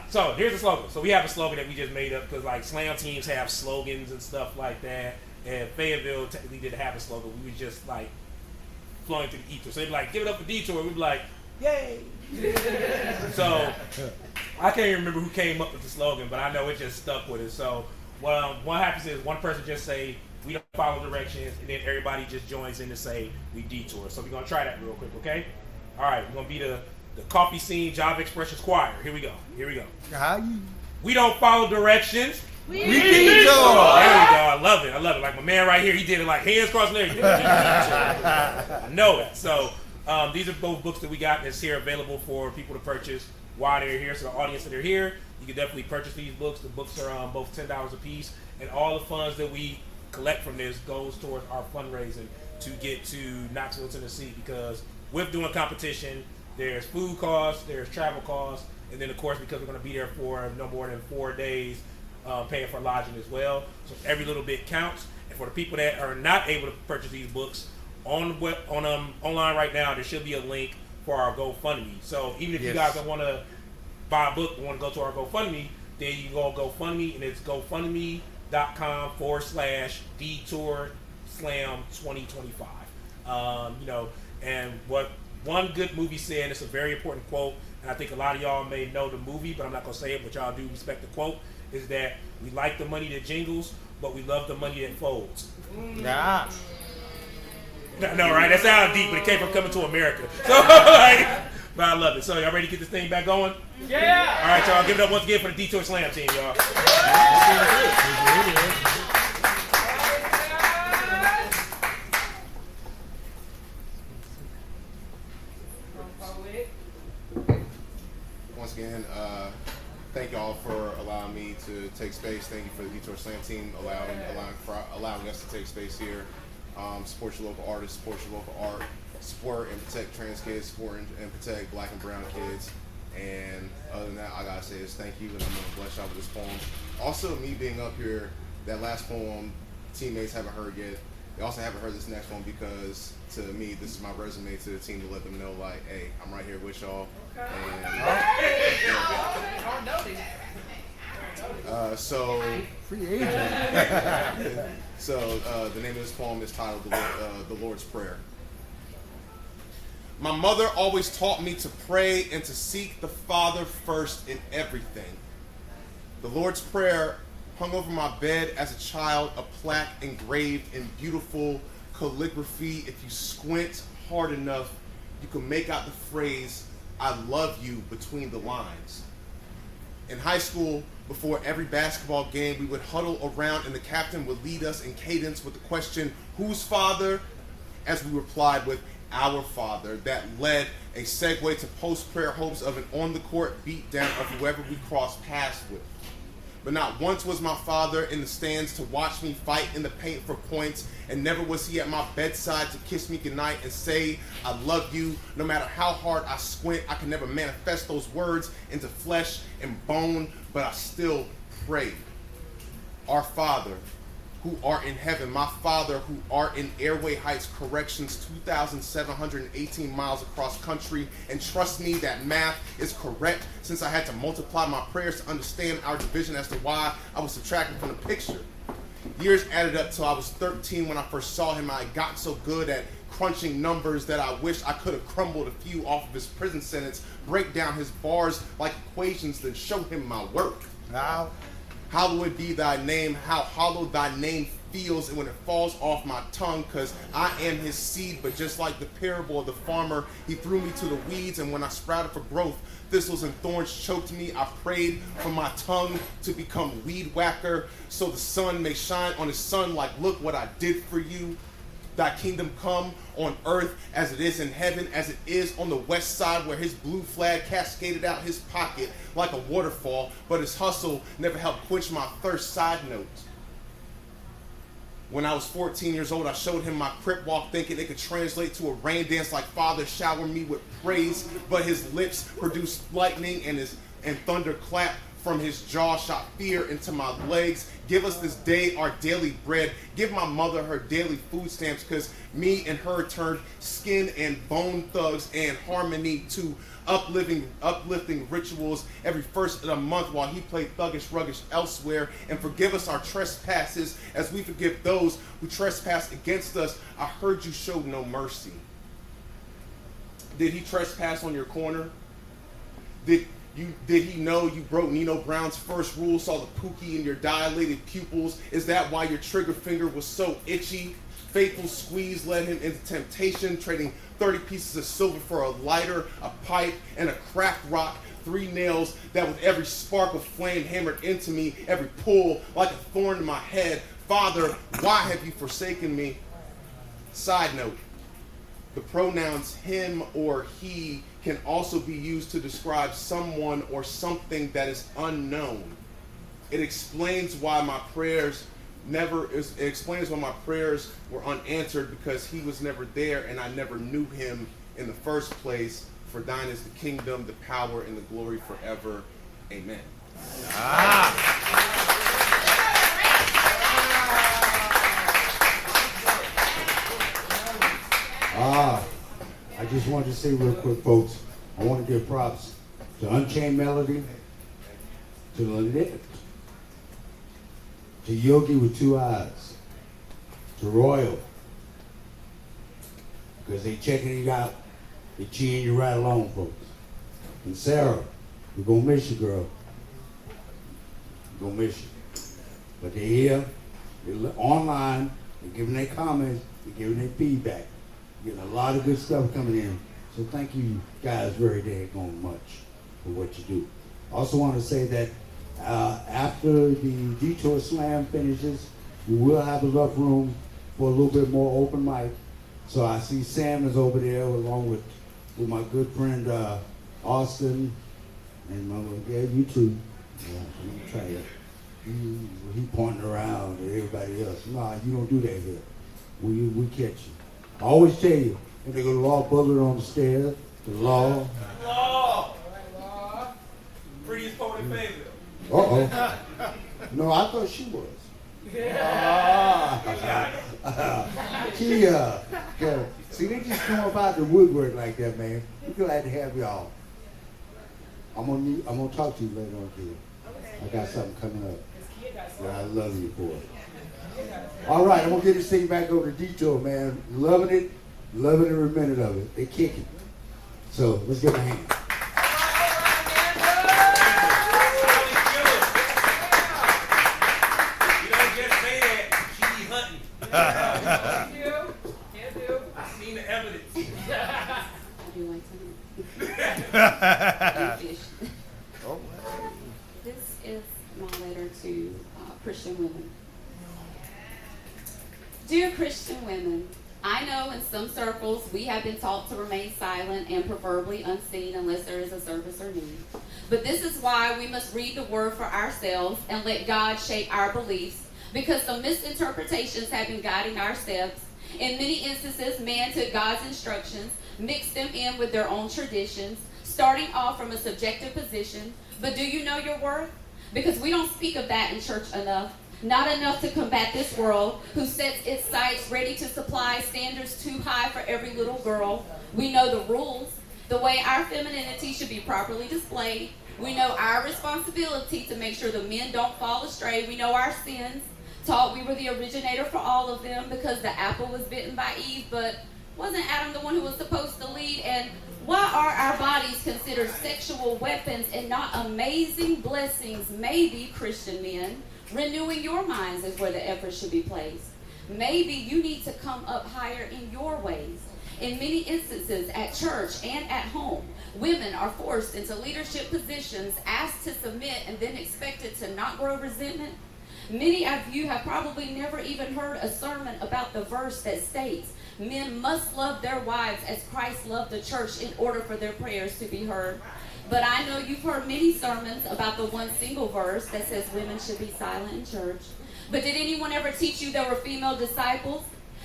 so here's the slogan. So we have a slogan that we just made up because like slam teams have slogans and stuff like that, and Fayetteville technically didn't have a slogan. We were just like flowing through the ether. So they'd be like, give it up for Detour. We'd be like, yay. So I can't even remember who came up with the slogan, but I know it just stuck with it. So what happens is one person just say, we don't follow directions, and then everybody just joins in to say, we detour. So we're going to try that real quick, okay? All right, we're going to be the coffee scene job expressions choir. Here we go. We don't follow directions. We detour. There we go. I love it. Like my man right here, he did it like hands crossed and everything. I know it. So these are both books that we got that's here available for people to purchase while they're here. So the audience that are here, you can definitely purchase these books. The books are both $10 a piece, and all the funds that we collect from this goes towards our fundraising to get to Knoxville, Tennessee, because with doing competition, there's food costs, there's travel costs, and then of course because we're going to be there for no more than 4 days, paying for lodging as well. So every little bit counts. And for the people that are not able to purchase these books online right now, there should be a link for our GoFundMe. So even if you guys don't want to buy a book and want to go to our GoFundMe, then you can go on GoFundMe, and it's GoFundMe.com/Detour Slam 2025. And what one good movie said, it's a very important quote, and I think a lot of y'all may know the movie, but I'm not going to say it, but y'all do respect the quote, is that we like the money that jingles, but we love the money that folds. Nah. No, right? That sounds deep, but it came from Coming to America. So, but I love it. So, y'all ready to get this thing back going? Yeah! All right, y'all. Give it up once again for the Detour Slam Team, y'all. Once again, thank y'all for allowing me to take space. Thank you for the Detour Slam Team allowing us to take space here. Support your local artists, support your local art, support and protect trans kids, support and protect black and brown kids. And other than that, I gotta say is thank you, and I'm gonna bless y'all with this poem. Also, me being up here, that last poem, teammates haven't heard yet. They also haven't heard this next one because, to me, this is my resume to the team to let them know, like, hey, I'm right here with y'all. And, so, Free agent. so the name of this poem is titled The Lord's Prayer. My mother always taught me to pray and to seek the Father first in everything. The Lord's Prayer hung over my bed as a child, a plaque engraved in beautiful calligraphy. If you squint hard enough, you can make out the phrase, I love you, between the lines. In high school, before every basketball game, we would huddle around and the captain would lead us in cadence with the question, whose father? As we replied with, our Father. That led a segue to post-prayer hopes of an on-the-court beatdown of whoever we crossed paths with. But not once was my father in the stands to watch me fight in the paint for points, and never was he at my bedside to kiss me goodnight and say, I love you. No matter how hard I squint, I can never manifest those words into flesh and bone, but I still prayed. Our Father, who art in heaven, my Father, who art in Airway Heights Corrections, 2,718 miles across country, and trust me that math is correct since I had to multiply my prayers to understand our division as to why I was subtracting from the picture. Years added up till I was 13 when I first saw him. I got so good at crunching numbers that I wish I could have crumbled a few off of his prison sentence, break down his bars like equations, then show him my work. Now, Hallowed be thy name, how hollow thy name feels, and when it falls off my tongue, because I am his seed, but just like the parable of the farmer, he threw me to the weeds, and when I sprouted for growth, thistles and thorns choked me. I prayed for my tongue to become weed whacker, so the sun may shine on his son like, look what I did for you. Thy kingdom come on earth as it is in heaven, as it is on the west side where his blue flag cascaded out his pocket like a waterfall, but his hustle never helped quench my thirst. Side note. When I was 14 years old, I showed him my crip walk thinking it could translate to a rain dance like Father shower me with praise, but his lips produced lightning and thunder clap from his jaw shot fear into my legs. Give us this day our daily bread. Give my mother her daily food stamps, because me and her turned skin and bone thugs and harmony to uplifting rituals every first of the month while he played thuggish ruggish elsewhere. And forgive us our trespasses as we forgive those who trespass against us. I heard you showed no mercy. Did he trespass on your corner? Did he know you broke Nino Brown's first rule, saw the pookie in your dilated pupils? Is that why your trigger finger was so itchy? Faithful squeeze led him into temptation, trading 30 pieces of silver for a lighter, a pipe, and a cracked rock. 3 nails that with every spark of flame hammered into me, every pull like a thorn in my head. Father, why have you forsaken me? Side note, the pronouns him or he can also be used to describe someone or something that is unknown. It explains why my prayers were unanswered, because he was never there and I never knew him in the first place. For thine is the kingdom, the power, and the glory forever. Amen. I just wanted to say real quick, folks, I want to give props to Unchained Melody, to Lynette, to Yogi with 2 eyes, to Royal, because they checking you out, they cheering you right along, folks. And Sarah, we're going to miss you, girl. We're going to miss you. But they're here, they're online, they're giving their comments, they're giving their feedback. Getting a lot of good stuff coming in. So thank you guys very daggone much for what you do. I also want to say that after the Detour Slam finishes, we will have enough room for a little bit more open mic. So I see Sam is over there along with my good friend Austin, and you too. Yeah, let me try it. He pointing around at everybody else. Nah, you don't do that here. We catch you. I always tell you, if they go to Law Butler on the stairs, the law. Law! Prettiest poet in Fayetteville. Uh-oh. No, I thought she was. See, they just come up out the woodwork like that, man. We're glad to have y'all. I'm gonna talk to you later on, kid. I got something coming up. Yeah, I love you for it. All right, I'm gonna get this thing back over to Detour, man. Loving it, loving every minute of it. They kicking. So let's give them a hand. You don't just say that. She be hunting. I seen the evidence. I do like to fish. This is my letter to Christian women. Dear Christian women, I know in some circles we have been taught to remain silent and preferably unseen unless there is a service or need. But this is why we must read the word for ourselves and let God shape our beliefs, because some misinterpretations have been guiding our steps. In many instances, man took God's instructions, mixed them in with their own traditions, starting off from a subjective position. But do you know your worth? Because we don't speak of that in church enough. Not enough to combat this world who sets its sights ready to supply standards too high for every little girl. We know the rules, the way our femininity should be properly displayed. We know our responsibility to make sure the men don't fall astray. We know our sins, taught we were the originator for all of them because the apple was bitten by Eve, but wasn't Adam the one who was supposed to lead? And why are our bodies considered sexual weapons and not amazing blessings? Maybe, Christian men, renewing your minds is where the effort should be placed. Maybe you need to come up higher in your ways. In many instances, at church and at home, women are forced into leadership positions, asked to submit, and then expected to not grow resentment. Many of you have probably never even heard a sermon about the verse that states, men must love their wives as Christ loved the church in order for their prayers to be heard. But I know you've heard many sermons about the one single verse that says women should be silent in church. But did anyone ever teach you there were female disciples?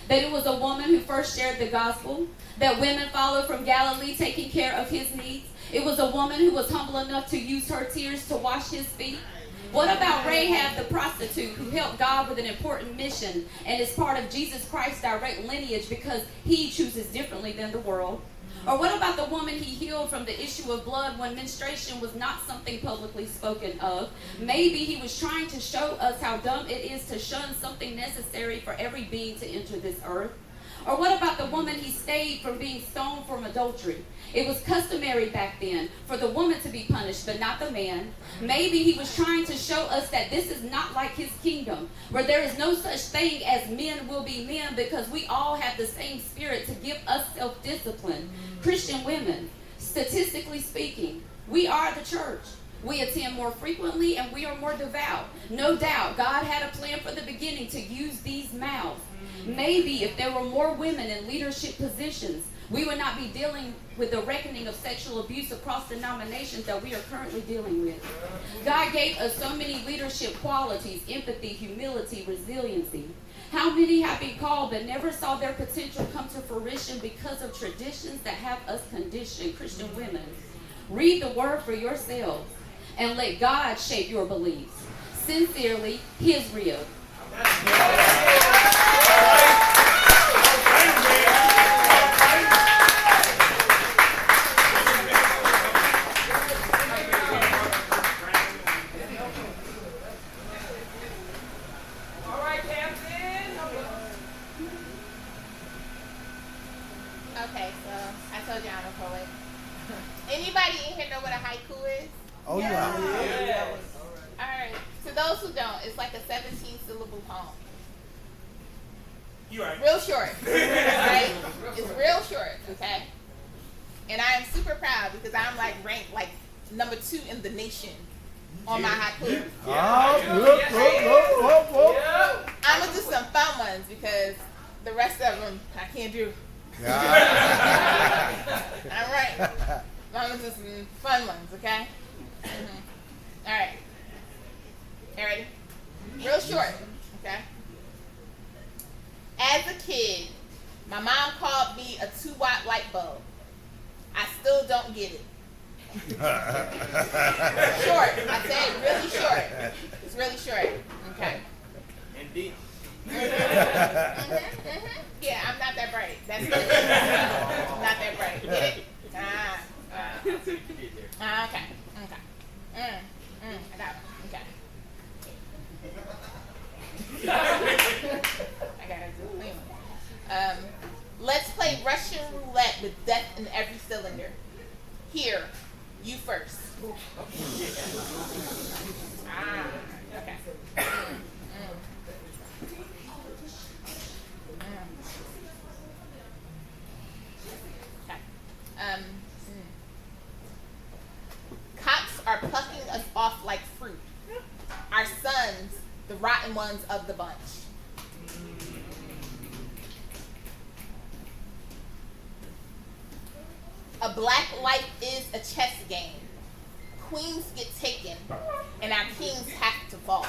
That it was a woman who first shared the gospel? That women followed from Galilee taking care of his needs? It was a woman who was humble enough to use her tears to wash his feet? What about Rahab the prostitute who helped God with an important mission and is part of Jesus Christ's direct lineage because he chooses differently than the world? Or what about the woman he healed from the issue of blood when menstruation was not something publicly spoken of? Maybe he was trying to show us how dumb it is to shun something necessary for every being to enter this earth. Or what about the woman he stayed from being stoned from adultery? It was customary back then for the woman to be punished, but not the man. Maybe he was trying to show us that this is not like his kingdom, where there is no such thing as men will be men, because we all have the same spirit to give us self-discipline. Christian women, statistically speaking, we are the church. We attend more frequently and we are more devout. No doubt, God had a plan from the beginning to use these mouths. Maybe if there were more women in leadership positions, we would not be dealing with the reckoning of sexual abuse across denominations that we are currently dealing with. God gave us so many leadership qualities: empathy, humility, resiliency. How many have been called but never saw their potential come to fruition because of traditions that have us conditioned? Christian women, read the word for yourselves and let God shape your beliefs. Sincerely, his rib. Okay, so I told you I'm a poet. Anybody in here know what a haiku is? Oh, yeah. All right. To those who don't, it's like a 17-syllable poem. You right. Real short, right? It's real short, okay? And I am super proud because I'm like ranked like number 2 in the nation on my haiku. I'm gonna do some fun ones because the rest of them I can't do. All right. I'm gonna do some fun ones, okay? All right. You ready? Real short, okay? As a kid, my mom called me a 2-watt light bulb. I still don't get it. Short. I said really short. It's really short. Okay. Indeed. Yeah, I'm not that bright. That's good. I'm not that bright. Get it? Okay. Okay. I got it. Okay. I gotta do it. Let's play Russian roulette with death in every cylinder. Here, you first. Okay. Cops are plucking us off like fruit. Our sons, the rotten ones of the bunch. A black life is a chess game. Queens get taken, and our kings have to fall.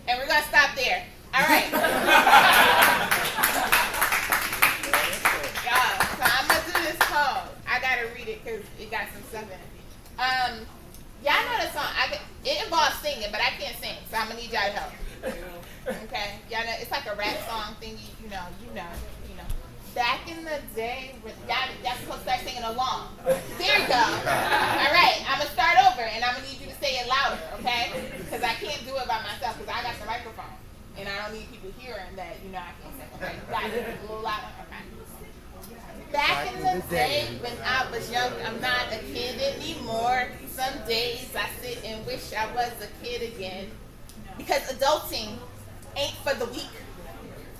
And we're gonna stop there. All right. Y'all, so I'm gonna do this poem. I gotta read it because it got some stuff in it. Y'all know the song. It involves singing, but I can't sing, so I'm gonna need y'all to help. Okay, y'all know it's like a rap song thing. You know. Back in the day, y'all supposed to start singing along. There you go. All right, I'm gonna start over, and I'm gonna need you to say it louder, okay? Because I can't do it by myself, because I got the microphone, and I don't need people hearing that. I can't sing. Okay, you got it a little louder. Okay. Back in the day when I was young, I'm not a kid anymore. Some days I sit and wish I was a kid again. Because adulting ain't for the weak.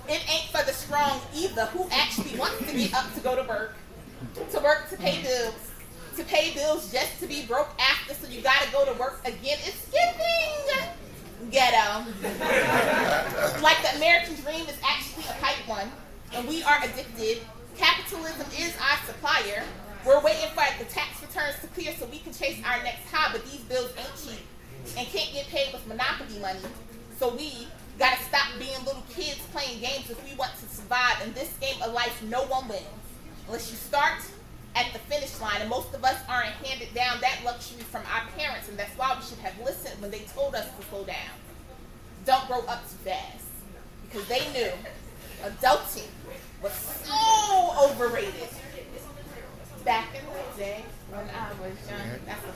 It ain't for the strong either, who actually wants to get up to go to work to pay bills. To pay bills just to be broke after, so you gotta go to work again. It's giving ghetto. Like the American dream is actually a pipe one, and we are addicted. Capitalism is our supplier. We're waiting for the tax returns to clear so we can chase our next high, but these bills ain't cheap and can't get paid with monopoly money. So we gotta stop being little kids playing games if we want to survive. In this game of life, no one wins unless you start at the finish line, and most of us aren't handed down that luxury from our parents, and that's why we should have listened when they told us to slow down. Don't grow up too fast, because they knew adulting was so overrated. Back in the day when I was young, that's what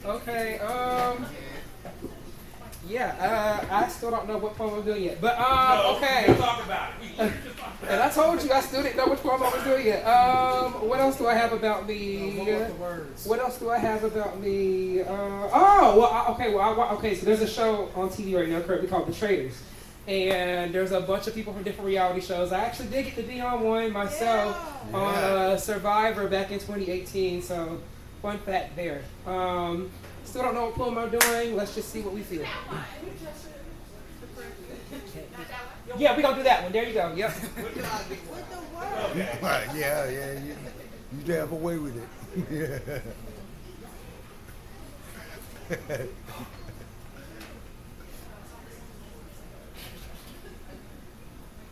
Okay, I still don't know what poem I'm doing yet, but okay. We'll talk about it. And I told you I still didn't know which poem I was doing yet. What else do I have about me? What else do I have about me? Okay, so there's a show on TV right now currently called The Traders. And there's a bunch of people from different reality shows. I actually did get to be on one myself on Survivor back in 2018, so fun fact there. Still don't know what poem I'm doing. Let's just see what we feel. Yeah, we're going to do that one. There you go. Yep. You have away with it.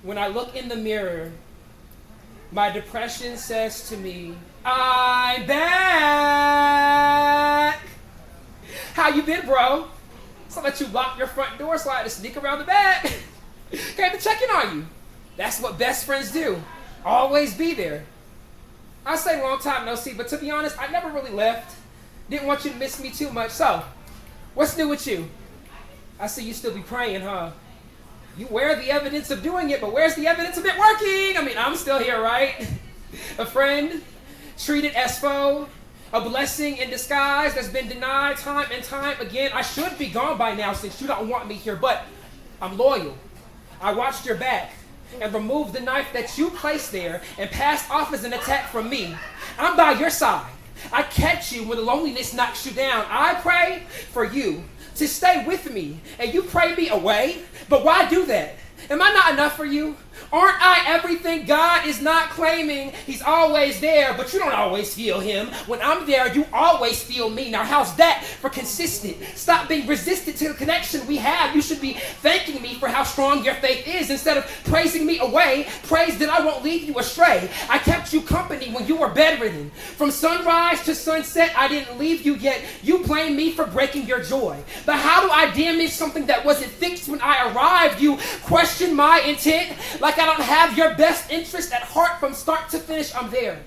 When I look in the mirror, my depression says to me, I'm back. How you been, bro? So that you lock your front door so I had to sneak around the back. Came to check in on you. That's what best friends do. Always be there. I say long time no see, but to be honest, I never really left. Didn't want you to miss me too much. So, what's new with you? I see you still be praying, huh? You wear the evidence of doing it, but where's the evidence of it working? I mean, I'm still here, right? A friend treated as foe. A blessing in disguise that's been denied time and time again. I should be gone by now since you don't want me here, but I'm loyal. I watched your back and removed the knife that you placed there and passed off as an attack from me. I'm by your side. I catch you when the loneliness knocks you down. I pray for you to stay with me, and you pray me away. But why do that? Am I not enough for you? Aren't I everything God is not claiming? He's always there, but you don't always feel him. When I'm there, you always feel me. Now, how's that for consistent? Stop being resistant to the connection we have. You should be thanking me for how strong your faith is instead of praising me away. Praise that I won't lead you astray. I kept you company when you were bedridden. From sunrise to sunset, I didn't leave you yet. You blame me for breaking your joy. But how do I damage something that wasn't fixed when I arrived? You question my intent like I don't have your best interest at heart from start to finish. I'm there.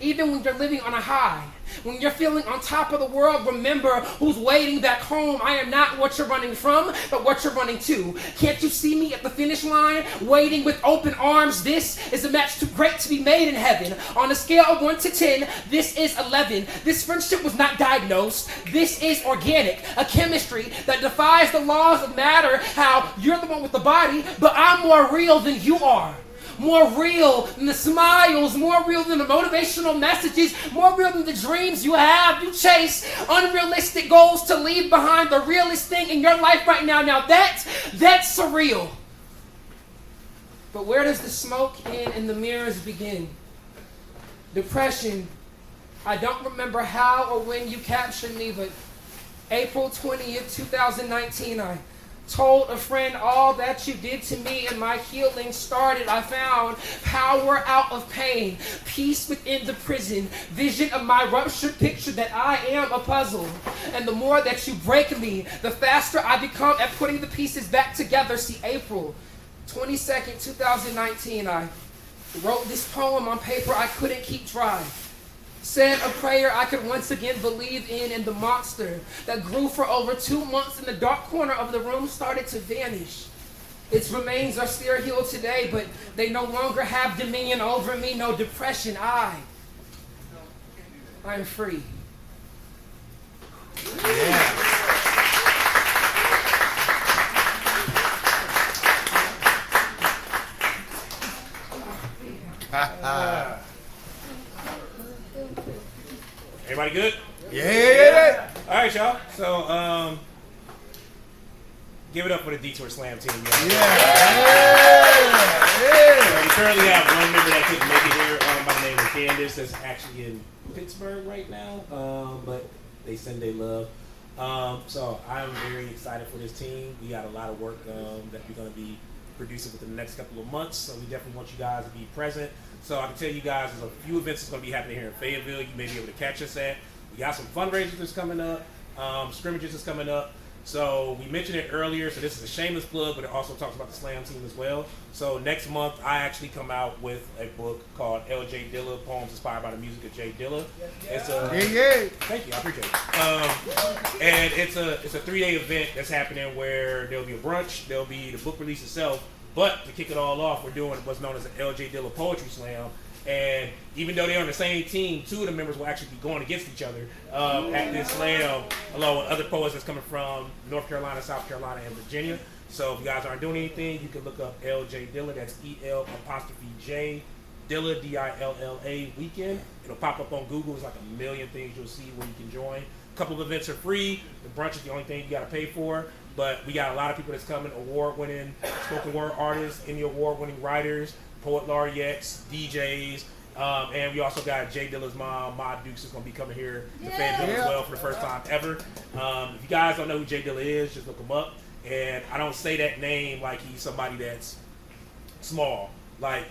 Even when you're living on a high, when you're feeling on top of the world, remember who's waiting back home. I am not what you're running from, but what you're running to. Can't you see me at the finish line, waiting with open arms? This is a match too great to be made in heaven. On a scale of 1 to 10, this is 11. This friendship was not diagnosed. This is organic, a chemistry that defies the laws of matter. How you're the one with the body, but I'm more real than you are. More real than the smiles, more real than the motivational messages, more real than the dreams you have. You chase unrealistic goals to leave behind the realest thing in your life right now. Now that's surreal. But where does the smoke end and the mirrors begin? Depression. I don't remember how or when you captured me, but April 20th, 2019, I told a friend all that you did to me and my healing started. I found power out of pain, peace within the prison, vision of my ruptured picture that I am a puzzle. And the more that you break me, the faster I become at putting the pieces back together. See, April 22nd, 2019, I wrote this poem on paper I couldn't keep dry. Said a prayer I could once again believe in, and the monster that grew for over 2 months in the dark corner of the room started to vanish. Its remains are still here today, but they no longer have dominion over me. No depression. I am free. Everybody good? Yeah. All right, y'all. So, give it up for the Detour Slam Team. Y'all. We currently have one member that couldn't make it here by the name of Candace that's actually in Pittsburgh right now, but they send their love. So I'm very excited for this team. We got a lot of work that we're going to be producing within the next couple of months, so we definitely want you guys to be present. So I can tell you guys there's a few events that's going to be happening here in Fayetteville. You may be able to catch us at. We got some fundraisers that's coming up, scrimmages that's coming up. So we mentioned it earlier, so this is a shameless plug, but it also talks about the Slam Team as well. So next month, I actually come out with a book called L.J. Dilla, Poems Inspired by the Music of J. Dilla. It's a thank you, I appreciate it. And it's a 3-day event that's happening where there'll be a brunch, there'll be the book release itself, but to kick it all off, we're doing what's known as an L.J. Dilla Poetry Slam. And even though they're on the same team, 2 of the members will actually be going against each other at this slam, along with other poets that's coming from North Carolina, South Carolina, and Virginia. So if you guys aren't doing anything, you can look up L.J. Dilla. That's E-L''J Dilla, D-I-L-L-A weekend. It'll pop up on Google. There's like a million things you'll see where you can join. A couple of events are free. The brunch is the only thing you got to pay for. But we got a lot of people that's coming, award-winning spoken word artists, Emmy award-winning writers, poet laureates, DJs, and we also got Jay Dilla's mom, Ma Dukes, is going to be coming here to Fayetteville as well for the first time ever. If you guys don't know who Jay Dilla is, just look him up. And I don't say that name like he's somebody that's small. Like,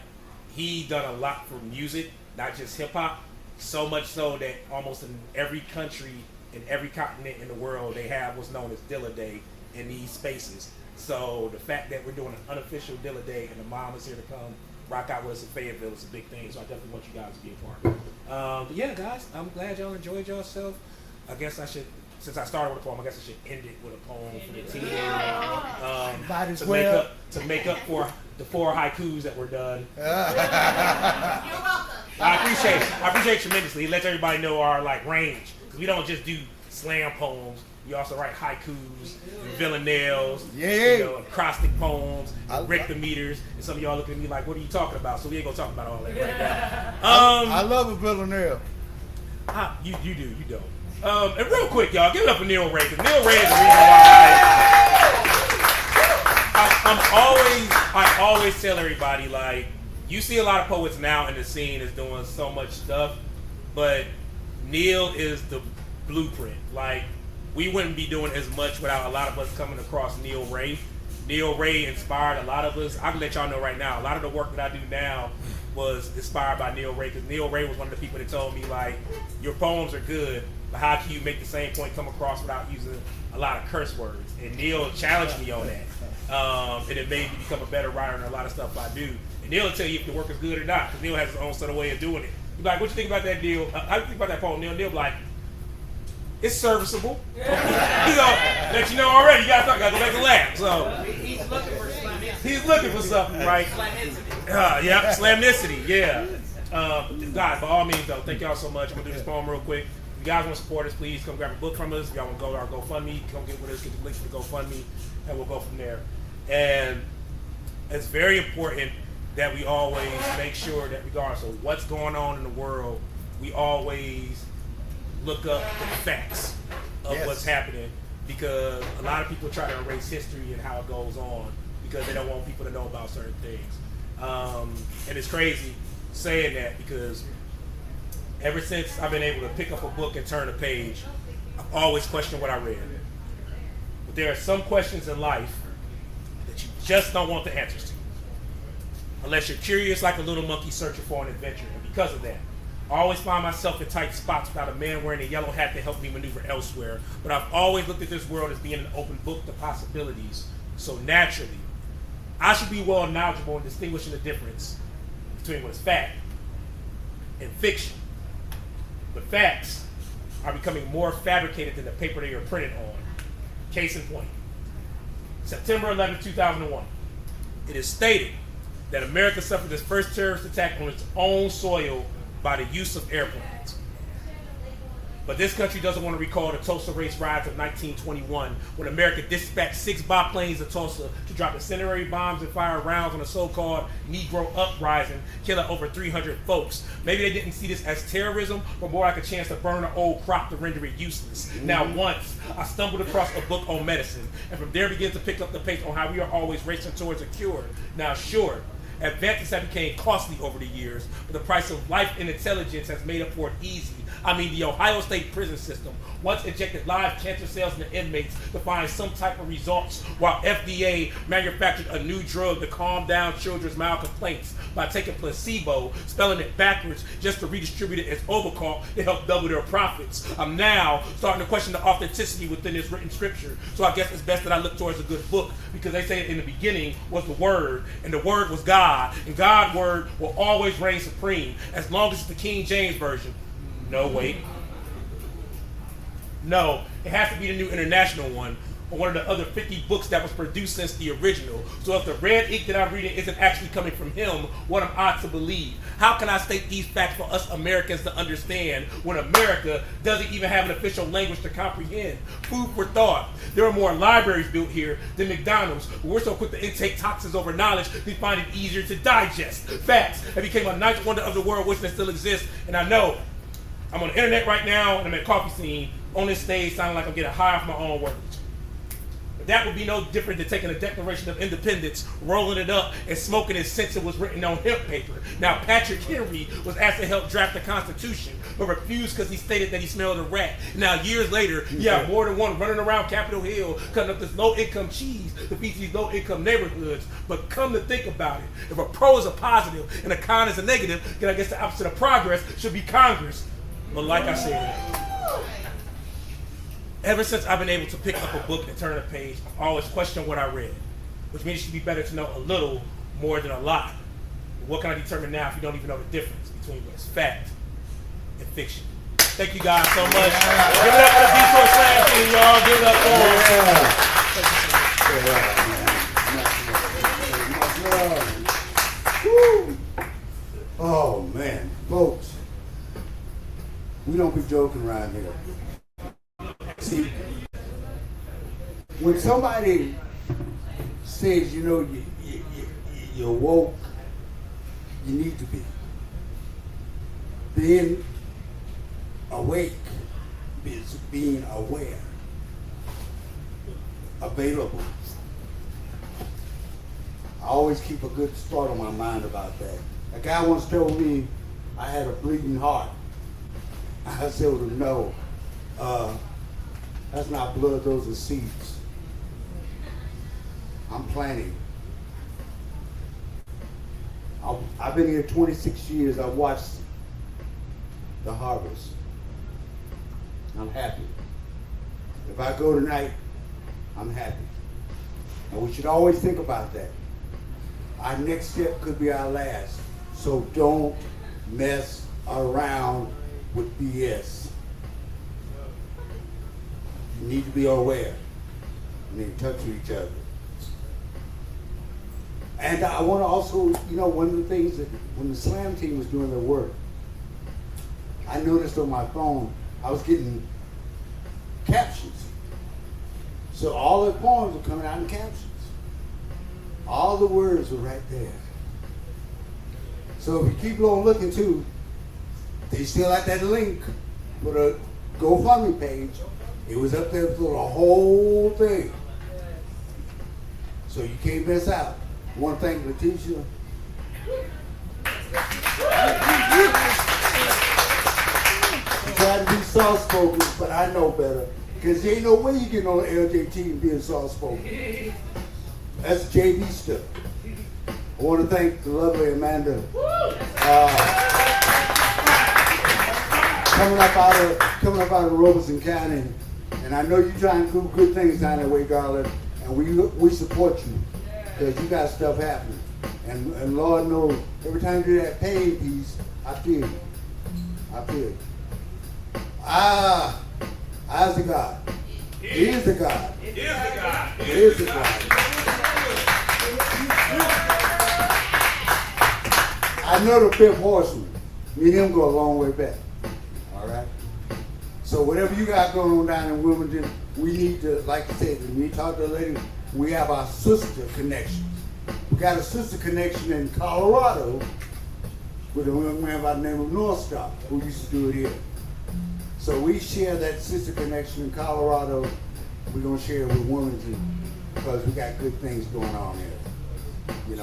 he done a lot for music, not just hip-hop, so much so that almost in every country, in every continent in the world, they have what's known as Dilla Day in these spaces. So the fact that we're doing an unofficial Dilla Day and the mom is here to come rock out with us in Fayetteville is a big thing. So I definitely want you guys to be a part. But yeah, guys, I'm glad y'all enjoyed yourself. I guess I should, since I started with a poem, I guess I should end it with a poem for the team. To make up for the 4 haikus that were done. You're welcome. I appreciate it tremendously. It lets everybody know our range, because we don't just do slam poems. We also write haikus, villanelles, acrostic poems, rectometers, and some of y'all looking at me like, what are you talking about? So we ain't gonna talk about all that right now. I love a villanelle. You do, you don't. And real quick, y'all, give it up for Neil Ray, because Neil Ray is the reason why I always tell everybody, like, you see a lot of poets now in the scene is doing so much stuff, but Neil is the blueprint. Like, we wouldn't be doing as much without a lot of us coming across Neil Ray. Neil Ray inspired a lot of us. I can let y'all know right now, a lot of the work that I do now was inspired by Neil Ray, because Neil Ray was one of the people that told me, like, your poems are good, but how can you make the same point come across without using a lot of curse words? And Neil challenged me on that. And it made me become a better writer in a lot of stuff I do. And Neil will tell you if the work is good or not, because Neil has his own sort of way of doing it. He's like, what you think about that, Neil? How do you think about that poem, Neil? Neil be like, it's serviceable. He's gonna let you know already. You gotta go back to lab. So he's looking for something, right? Yeah, slamnicity. Yeah. Guys, by all means, though, thank y'all so much. I'm gonna do this poem real quick. If you guys want to support us, please come grab a book from us. If y'all want to go to our GoFundMe, come get with us, get the links for the GoFundMe, and we'll go from there. And it's very important that we always make sure that regardless of what's going on in the world, we always look up the facts of what's happening, because a lot of people try to erase history and how it goes on because they don't want people to know about certain things. And it's crazy saying that, because ever since I've been able to pick up a book and turn a page, I've always questioned what I read. But there are some questions in life that you just don't want the answers to, unless you're curious like a little monkey searching for an adventure. And because of that, I always find myself in tight spots without a man wearing a yellow hat to help me maneuver elsewhere. But I've always looked at this world as being an open book to possibilities. So naturally, I should be well knowledgeable in distinguishing the difference between what is fact and fiction. But facts are becoming more fabricated than the paper they are printed on. Case in point, September 11, 2001. It is stated that America suffered its first terrorist attack on its own soil by the use of airplanes. But this country doesn't want to recall the Tulsa race riots of 1921, when America dispatched 6 biplanes to Tulsa to drop incendiary bombs and fire rounds on a so-called Negro uprising, killing over 300 folks. Maybe they didn't see this as terrorism, but more like a chance to burn an old crop to render it useless. Now once, I stumbled across a book on medicine, and from there began to pick up the pace on how we are always racing towards a cure. Now sure, advances have become costly over the years, but the price of life and intelligence has made up for it easy. I mean, the Ohio State prison system once injected live cancer cells into inmates to find some type of results, while FDA manufactured a new drug to calm down children's mild complaints by taking placebo, spelling it backwards, just to redistribute it as Overcall to help double their profits. I'm now starting to question the authenticity within this written scripture, so I guess it's best that I look towards a good book, because they say in the beginning was the Word, and the Word was God, and God's Word will always reign supreme, as long as it's the King James Version. No, wait. No, it has to be the New International One, or one of the other 50 books that was produced since the original. So if the red ink that I'm reading isn't actually coming from him, what am I to believe? How can I state these facts for us Americans to understand when America doesn't even have an official language to comprehend? Food for thought. There are more libraries built here than McDonald's, but we're so quick to intake toxins over knowledge, we find it easier to digest. Facts have become a nice wonder of the world, which still exists. And I know I'm on the internet right now, and I'm at a coffee scene on this stage sounding like I'm getting high off my own words. But that would be no different than taking a Declaration of Independence, rolling it up, and smoking it since it was written on hemp paper. Now, Patrick Henry was asked to help draft the Constitution, but refused because he stated that he smelled a rat. Now, years later, you have more than one running around Capitol Hill, cutting up this low-income cheese to feed these low-income neighborhoods. But come to think about it, if a pro is a positive and a con is a negative, then I guess the opposite of progress should be Congress. But like I said, ever since I've been able to pick up a book and turn a page, I've always questioned what I read, which means it should be better to know a little more than a lot. But what can I determine now if you don't even know the difference between what's fact and fiction? Thank you guys so much. Give it up for the Detour Slam Team, y'all. Give it up for them. Oh man, folks, we don't be joking around here. See, when somebody says, you know, you're woke, you need to be. Being awake is being aware, available. I always keep a good thought on my mind about that. A guy once told me I had a bleeding heart. I said to him, no, that's not blood, those are seeds. I'm planting. I've been here 26 years. I've watched the harvest. I'm happy. If I go tonight, I'm happy. And we should always think about that. Our next step could be our last. So don't mess around with BS. You need to be aware. You need to touch each other. And I want to also, one of the things that when the Slam team was doing their work, I noticed on my phone, I was getting captions. So all the poems were coming out in captions. All the words were right there. So if you keep on looking too, they still have that link for the GoFundMe page. It was up there for the whole thing. So you can't miss out. I want to thank Letitia. You try to be soft-spoken, but I know better. Because there ain't no way you get on the LJ team being soft-spoken. That's JV stuff. I want to thank the lovely Amanda. Coming up out of Robeson County. And I know you're trying to do good things down that way, darling. And we support you. Because you got stuff happening. And Lord knows, every time you do that pain piece, I feel you. I feel you. I's the God. He is the God. It is the God. It is the God. I know the fifth horseman. Me and him go a long way back. All right? So whatever you got going on down in Wilmington, we need to, like I said, when we talk to the lady, we have our sister connections. We got a sister connection in Colorado with a young man by the name of North Star, who used to do it here. So we share that sister connection in Colorado. We're going to share it with Wilmington because we got good things going on here.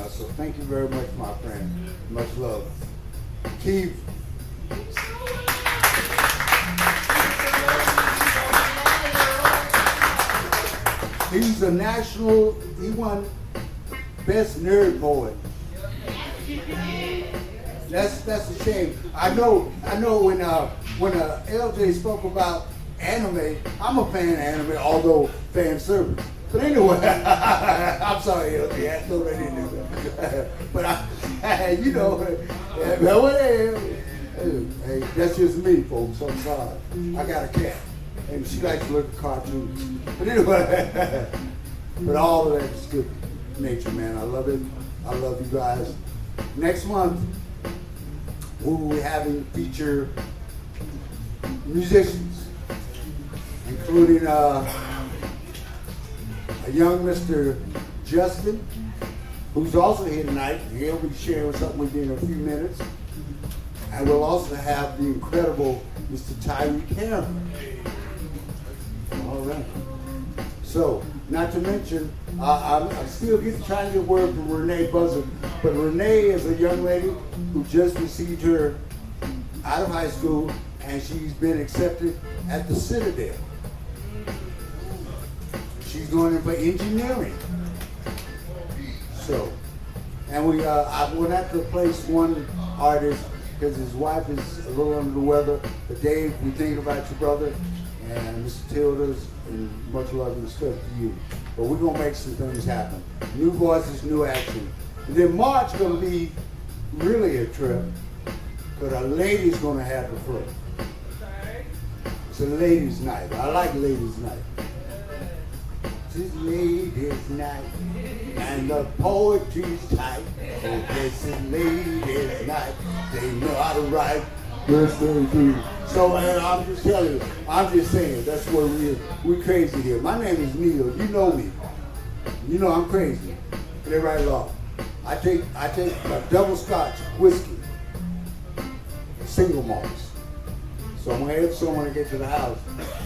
So thank you very much, my friend. Much love. Keith. He's a he won Best Nerd Poet. That's a shame. I know when LJ spoke about anime, I'm a fan of anime, although fan service. But anyway, I'm sorry, LJ, I know that didn't do that. But hey, that's just me, folks. I'm sorry. I got a cat, and she likes to look at cartoons. But anyway, but all of that is good nature, man. I love it. I love you guys. Next month, we will be having feature musicians, including a young Mr. Justin, who's also here tonight. He'll be sharing something with you in a few minutes. And we'll also have the incredible Mr. Tyreek Cameron. All right. So, not to mention, I'm still trying to get word from Renee Buzzard, but Renee is a young lady who just received her out of high school, and she's been accepted at the Citadel. She's going in for engineering. So, and I went out to place one artist because his wife is a little under the weather. But Dave, we think about your brother and Mr. Tildas, and much love and stuff to you. But we're gonna make some things happen. New voices, new action. And then March gonna be really a trip, because a lady's gonna have the floor. It's a ladies' night. I like ladies' night. It's ladies' night, and the poetry's tight. Oh, this is ladies' night. They know how to write. Yes, they do. So I'm just telling you, I'm just saying, that's what we're crazy here. My name is Neil. You know me. You know I'm crazy. Get it right along. I take a double scotch whiskey, single malts. So I'm gonna have someone to get to the house.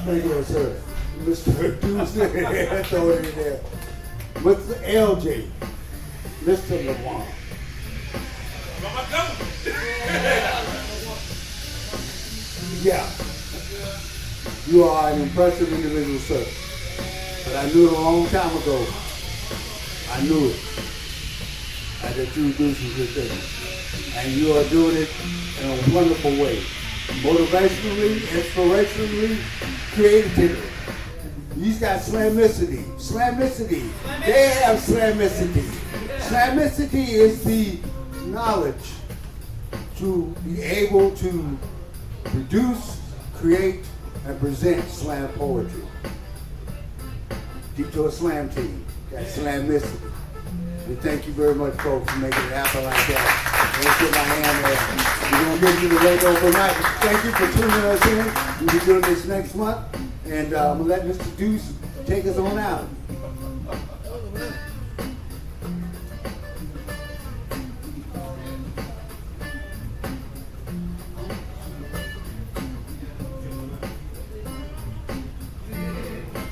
Thank you, sir. Mr. Tuesday, throw it in there. With the LJ. Mr. LeBron. Mama go. Yeah, you are an impressive individual, sir. But I knew it a long time ago. I knew it. That you were doing some good things. And you are doing it in a wonderful way. Motivationally, inspirationally, creatively. You've got slamicity. Slamicity. They have slamicity. Slamicity is the knowledge to be able to produce, create, and present slam poetry. Detour Slam Team, got slamicity. We thank you very much, folks, for making it happen like that. Let's get my hand there. We're going to give you the leg overnight. Thank you for tuning us in. We'll be doing this next month. And I'm going to let Mr. Deuce take us on out.